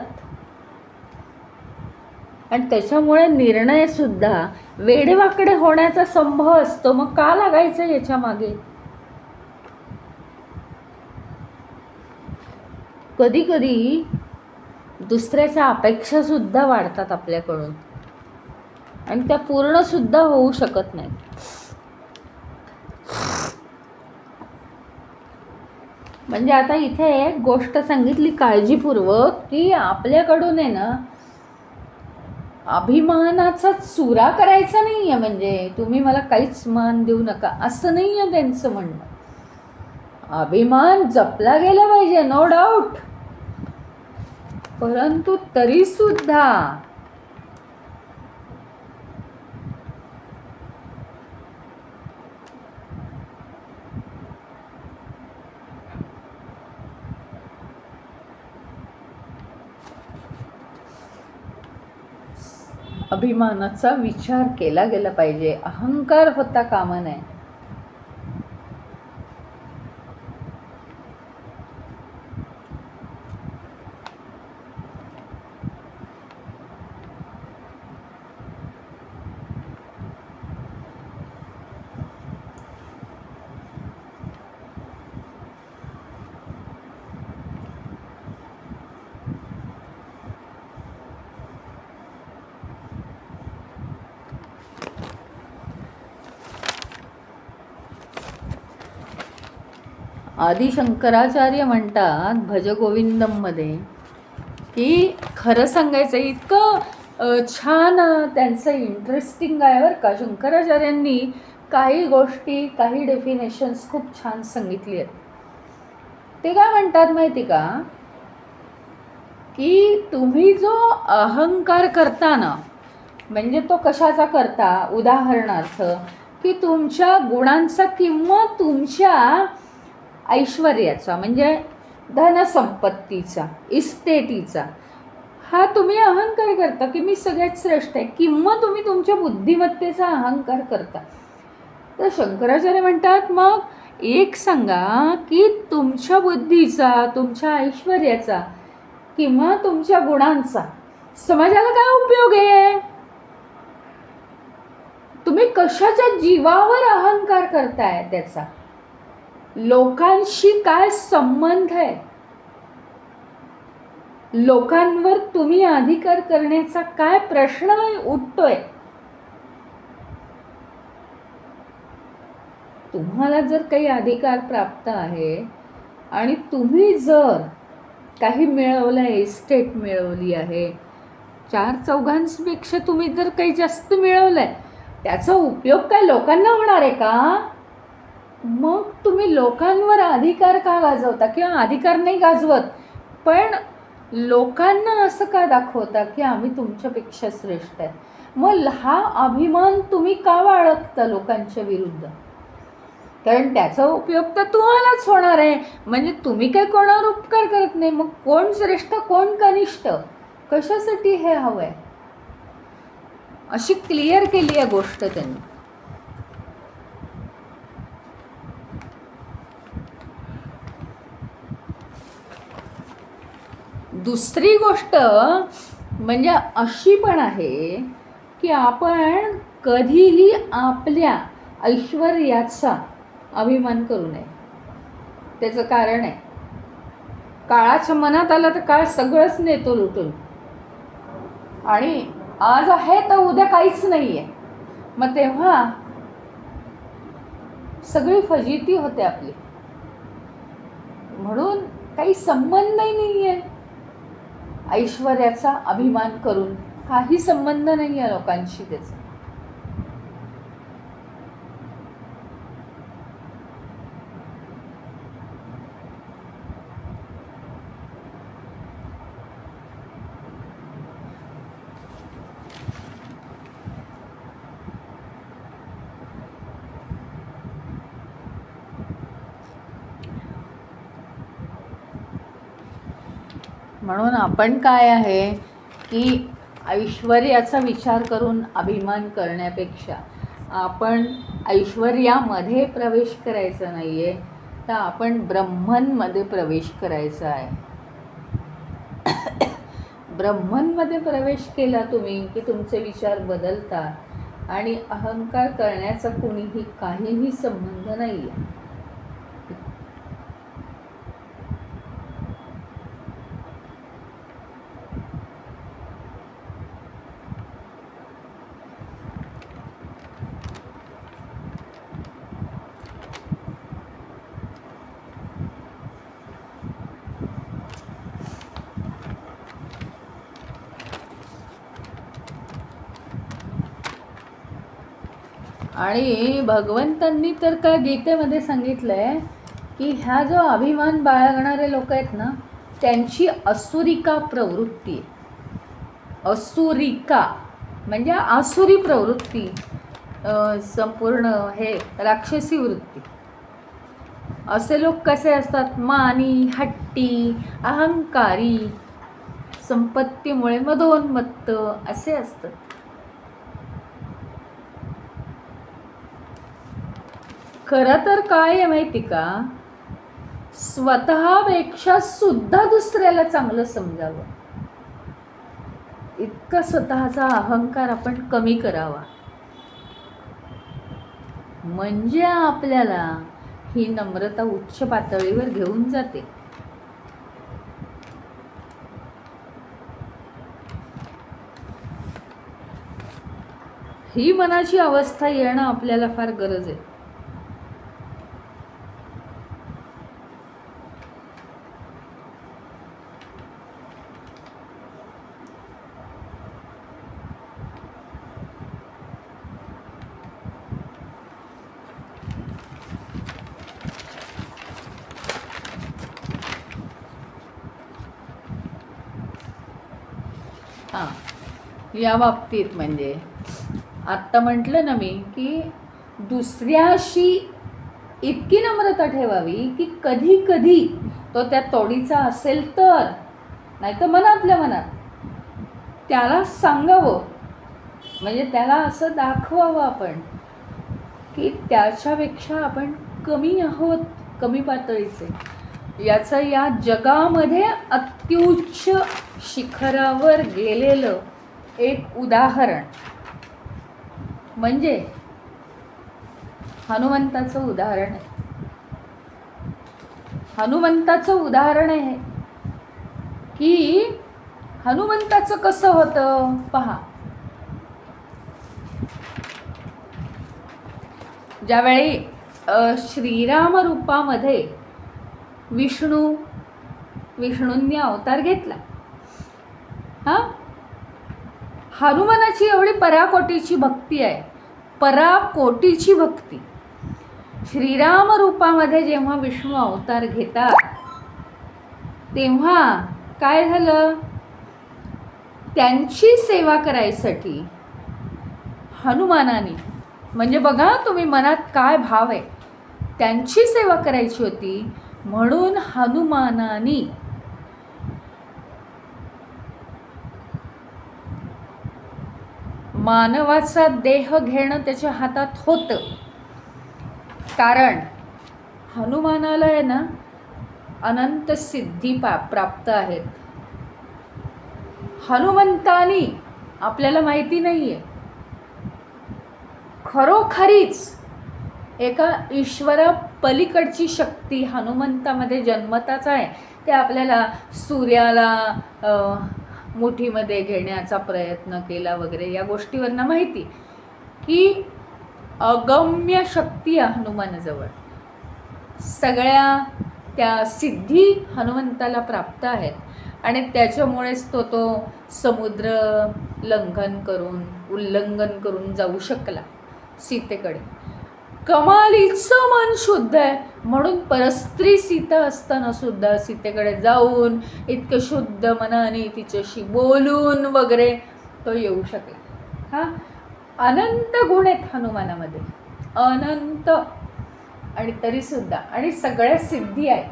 आणि त्याच्यामुळे निर्णयसुद्धा वेडेवाकडे होण्याचा संभव असतो. मग का लागायचं याच्या मागे? कधी कधी दुसऱ्याच्या अपेक्षासुद्धा वाढतात आपल्याकडून आणि त्या पूर्णसुद्धा होऊ शकत नाहीत. म्हणजे आता इथे एक गोष्ट सांगितली काळजीपूर्वक की आपल्याकडून आहे ना अभिमानाचा चुरा करायचा नाही आहे. म्हणजे तुम्ही मला काहीच मान देऊ नका असं नाही आहे त्यांचं म्हणणं. अभिमान जपला गेला पाहिजे, नो डाऊट. परंतु तरीसुद्धा अभिमानाचा विचार केला गेला पाहिजे. अहंकार होता कामा नये. आदि शंकराचार्य म्हणतात भजगोविंदममध्ये की खरं सांगायचं इतकं छान त्यांचं इंटरेस्टिंग आहे बरं का. शंकराचार्यांनी काही गोष्टी, काही डेफिनेशन्स खूप छान सांगितली आहेत. ते काय म्हणतात माहिती का की तुम्ही जो अहंकार करता ना, म्हणजे तो कशाचा करता? उदाहरणार्थ की तुमच्या गुणांचा किंवा तुमच्या ऐश्वर्याचा म्हणजे धनसंपत्तीचा, इस्टेटीचा हा तुम्ही अहंकार करता की मी सगळ्यात श्रेष्ठ आहे. किंवा तुम्ही तुमच्या बुद्धिमत्तेचा अहंकार करता. तर शंकराचार्य म्हणतात मग एक सांगा की तुमच्या बुद्धीचा, तुमच्या ऐश्वर्याचा किंवा तुमच्या गुणांचा समाजाला काय उपयोग आहे? तुम्ही कशाच्या जीवावर अहंकार करताय त्याचा? लोकांशी काय संबंध आहे? लोकांवर तुम्ही अधिकार करण्याचा काय प्रश्न उठतोय? तुम्हाला जर काही अधिकार प्राप्त आहे आणि तुम्ही जर काही मिळवलं आहे, इस्टेट मिळवली आहे, 4-4 तुम्ही जर काही जास्त मिळवलं आहे, त्याचा उपयोग काय लोकांना होणार आहे का? मग तुम्ही लोकांवर अधिकार का गाजवता? किंवा अधिकार नाही गाजवत, पण लोकांना असं का दाखवता की आम्ही तुमच्यापेक्षा श्रेष्ठ आहे? मग हा अभिमान तुम्ही का बाळगता लोकांच्या विरुद्ध? कारण त्याचा उपयोग तर तुम्हालाच होणार आहे. म्हणजे तुम्ही काय कोणावर उपकार करत नाही. मग कोण श्रेष्ठ कोण कनिष्ठ, कशासाठी हे हवं आहे? अशी क्लिअर केली आहे गोष्ट त्यांनी. दुसरी गोष्ट म्हणजे अशी पण आहे की आपण कधीही आपल्या ऐश्वर्याचा अभिमान करू नये. त्याचं कारण आहे, काळाच्या मनात आलं तर काळ सगळंच नेतो लुटून, आणि आज आहे तर उद्या काहीच नाही आहे. मग तेव्हा सगळी फजिती होते आपली. म्हणून काही संबंधही नाही आहे ऐश्वर्याचा अभिमान करून, काही संबंध नाही आहे लोकांशी त्याचा. म्हणून आपण काय आहे की ऐश्वर्याचा विचार करून अभिमान करण्यापेक्षा आपण ऐश्वर्यामध्ये प्रवेश करायचा नाही आहे, तर आपण ब्रह्मनमध्ये प्रवेश करायचा आहे. ब्रह्मनमध्ये प्रवेश केला तुम्ही की तुमचे विचार बदलतात आणि अहंकार करण्याचा कुणीही काहीही संबंध नाही आहे. आणि भगवंतांनी तर का गीतेमध्ये सांगितलंय की ह्या जो अभिमान बाळगणारे लोक आहेत ना, त्यांची असुरिका प्रवृत्ती आहे. असुरिका म्हणजे आसुरी प्रवृत्ती, संपूर्ण हे राक्षसी वृत्ती. असे लोक कसे असतात? मानी, हट्टी, अहंकारी, संपत्तीमुळे मदोन्मत्त असे असतात. खरं तर काय आहे माहिती का? स्वतःपेक्षा सुद्धा दुसऱ्याला चांगलं समजावं, इतका स्वतःचा अहंकार आपण कमी करावा, म्हणजे आपल्याला ही नम्रता उच्च पातळीवर घेऊन जाते. ही मनाची अवस्था येणं आपल्याला फार गरज आहे. या बाबतीत म्हणजे आत्ता म्हटलं ना मी की दुसऱ्याशी इतकी नम्रता ठेवावी की कधी कधी तो त्या तोडीचा असेल तर, नाही तर मनातल्या मनात त्याला सांगावं, म्हणजे त्याला असं दाखवावं आपण की त्याच्यापेक्षा आपण कमी आहोत, कमी पातळीचे, याचं या जगामध्ये अत्युच्च शिखरावर गेलेलं एक उदाहरण म्हणजे हनुमंताचं उदाहरण आहे. हनुमंताचं उदाहरण आहे की हनुमंताचं कसं होतं पहा. ज्यावेळी श्रीराम रूपामध्ये विष्णूंनी अवतार घेतला, हनुमानाची एवढी पराकोटीची भक्ती आहे, पराकोटीची भक्ती. श्रीराम रूपामध्ये जेव्हा विष्णू अवतार घेतात तेव्हा काय झालं, त्यांची सेवा करायसाठी हनुमानाने, म्हणजे बघा तुम्ही मनात काय भाव आहे, त्यांची सेवा करायची होती म्हणून हनुमानाने मानवाचा देह घेणं त्याच्या हातात होतं. कारण हनुमानाला आहे ना अनंत सिद्धी प्राप्त आहेत. हनुमंतानी आपल्याला माहिती नाही आहे, खरोखरीच एका ईश्वरा पलीकडची शक्ती हनुमंतामध्ये जन्मताच आहे. ते आपल्याला सूर्याला मुठीमध्ये घेण्याचा प्रयत्न केला वगैरे या गोष्टीवरनं माहिती की अगम्य शक्ती आहे हनुमानाजवळ. सगळ्या त्या सिद्धी हनुमंताला प्राप्त आहेत आणि त्याच्यामुळेच तो समुद्र उल्लंघन करून जाऊ शकला सीतेकडे. कमालीचं मन शुद्ध आहे म्हणून परस्त्री सीता असताना सुद्धा सीतेकडे जाऊन इतकं शुद्ध मनाने तिच्याशी बोलून वगैरे तो येऊ शकला. अनंत गुण आहेत हनुमानामध्ये, अनंत, आणि तरीसुद्धा आणि सगळ्या सिद्धी आहेत.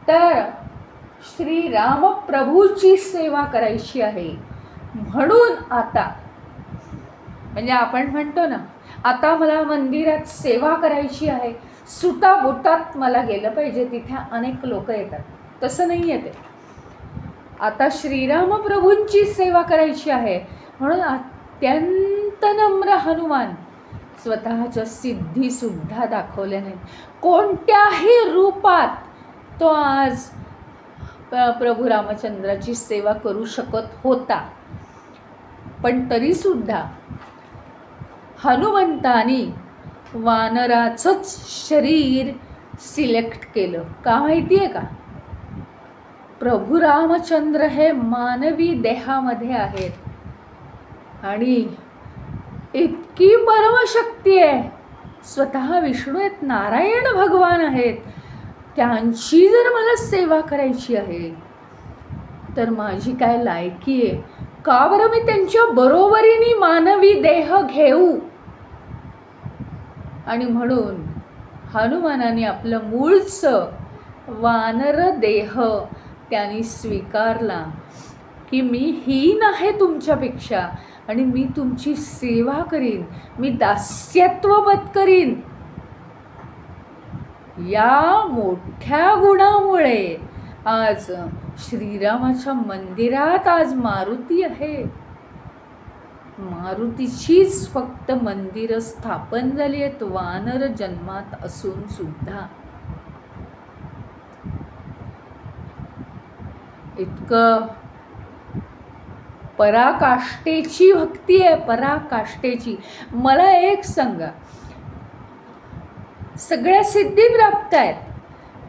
तर श्रीराम प्रभूची सेवा करायची आहे म्हणून आता, म्हणजे आपण म्हणतो ना आता मला मंदिरात सेवा करायची आहे, सुटाबुटात मला गेलं पाहिजे, तिथे अनेक लोक येतात, तसं नाही आहे ते. आता श्रीराम प्रभूंची सेवा करायची आहे म्हणून अत्यंत नम्र हनुमान स्वतःच्या सिद्धीसुद्धा दाखवल्या नाहीत. कोणत्याही रूपात तो आज प्रभू रामचंद्राची सेवा करू शकत होता, पण तरीसुद्धा हनुमंतानी वानराचंच शरीर सिलेक्ट केलं. का माहिती आहे का? प्रभू रामचंद्र हे मानवी देहामध्ये आहेत आणि इतकी परमशक्ती आहे, स्वतः विष्णू आहेत, नारायण भगवान आहेत, त्यांची जर मला सेवा करायची आहे तर माझी काय लायकी आहे का बरं मी त्यांच्या बरोबरीने मानवी देह घेऊ. आणि म्हणून हनुमानाने आपलं मूळचं वानर देह त्यांनी स्वीकारला की मी हीन आहे तुमच्यापेक्षा आणि मी तुमची सेवा करीन, मी दास्यत्ववत करीन. या मोठ्या गुणामुळे आज श्रीरामाच्या मंदिरात आज मारुती आहे. मारुतीचीच फक्त मंदिरं स्थापन झाली आहेत वानर जन्मात असून सुद्धा. इतकं पराकाष्ठेची भक्ती आहे, पराकाष्ठेची. मला एक सांगा, सगळ्या सिद्धी प्राप्त आहेत,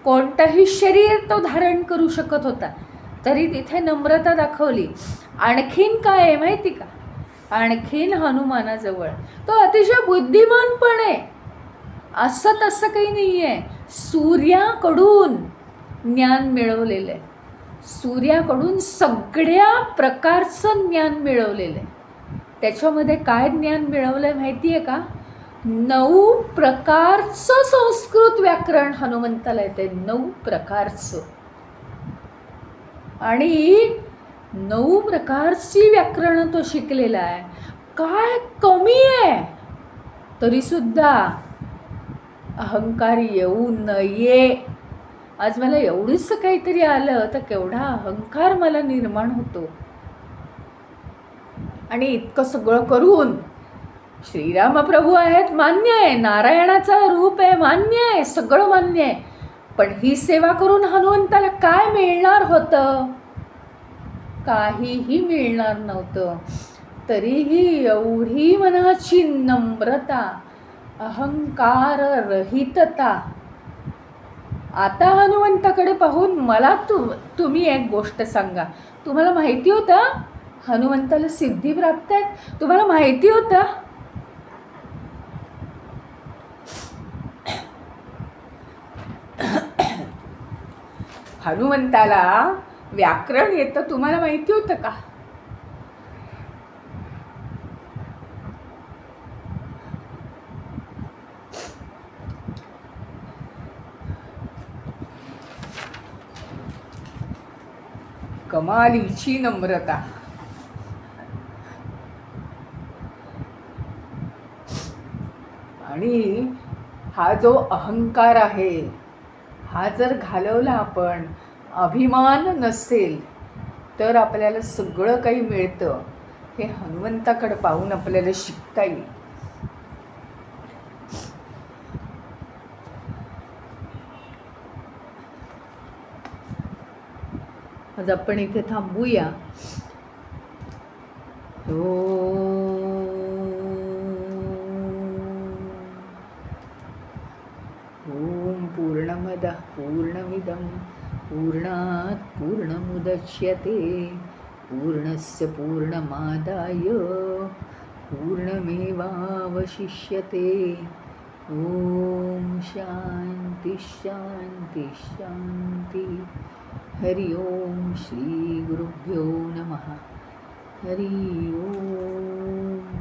कोणतंही शरीर तो धारण करू शकत होता, तरी तिथे नम्रता दाखवली. आणखीन काय आहे माहिती का? आणखीन हनुमानाजवळ तो अतिशय बुद्धिमान पण आहे, असं तसं काही नाही आहे. सूर्याकडून ज्ञान मिळवलेलं आहे, सूर्याकडून सगळ्या प्रकारचं ज्ञान मिळवलेलं आहे. त्याच्यामध्ये काय ज्ञान मिळवलं आहे माहिती आहे का? 9 प्रकारचं संस्कृत व्याकरण हनुमंताला येते, 9 प्रकारचं. आणि 9 प्रकारची व्याकरण तो शिकलेला आहे. काय कमी आहे तरीसुद्धा अहंकार येऊ नये आज मला एवढंच काहीतरी आलं तर केवढा अहंकार मला निर्माण होतो. आणि इतकं सगळं करून श्रीरामप्रभू आहेत मान्य आहे, नारायणाचा रूप आहे मान्य आहे, सगळं मान्य आहे, पण ही सेवा करून हनुमंताला काय मिळणार होतं? काहीही मिळणार नव्हतं. तरीही एवढी मनाची नम्रता, अहंकार रहितता. आता हनुमंताकडे पाहून मला तुम्ही एक गोष्ट सांगा, तुम्हाला माहिती होतं हनुमंताला सिद्धी प्राप्त आहेत? तुम्हाला माहिती होतं? हनुमंताला व्याकरण येतं, तुम्हाला माहिती होतं का? कमालीची नम्रता. आणि हा जो अहंकार आहे हा जर घालवला आपण, अभिमान नसेल तर आपल्याला सगळं काही मिळतं. हे हनुमंताकडे पाहून आपल्याला शिकता येईल. आज आपण इथे थांबूया. ओम पूर्णमदः पूर्णमिदं पूर्णात् पूर्णमुदच्यते पूर्णस्य पूर्णमादाय पूर्णमेवावशिष्यते. ओम शांति शांति शांति. हरि ओम. श्री गुरुभ्यो नमः. हरि ओम.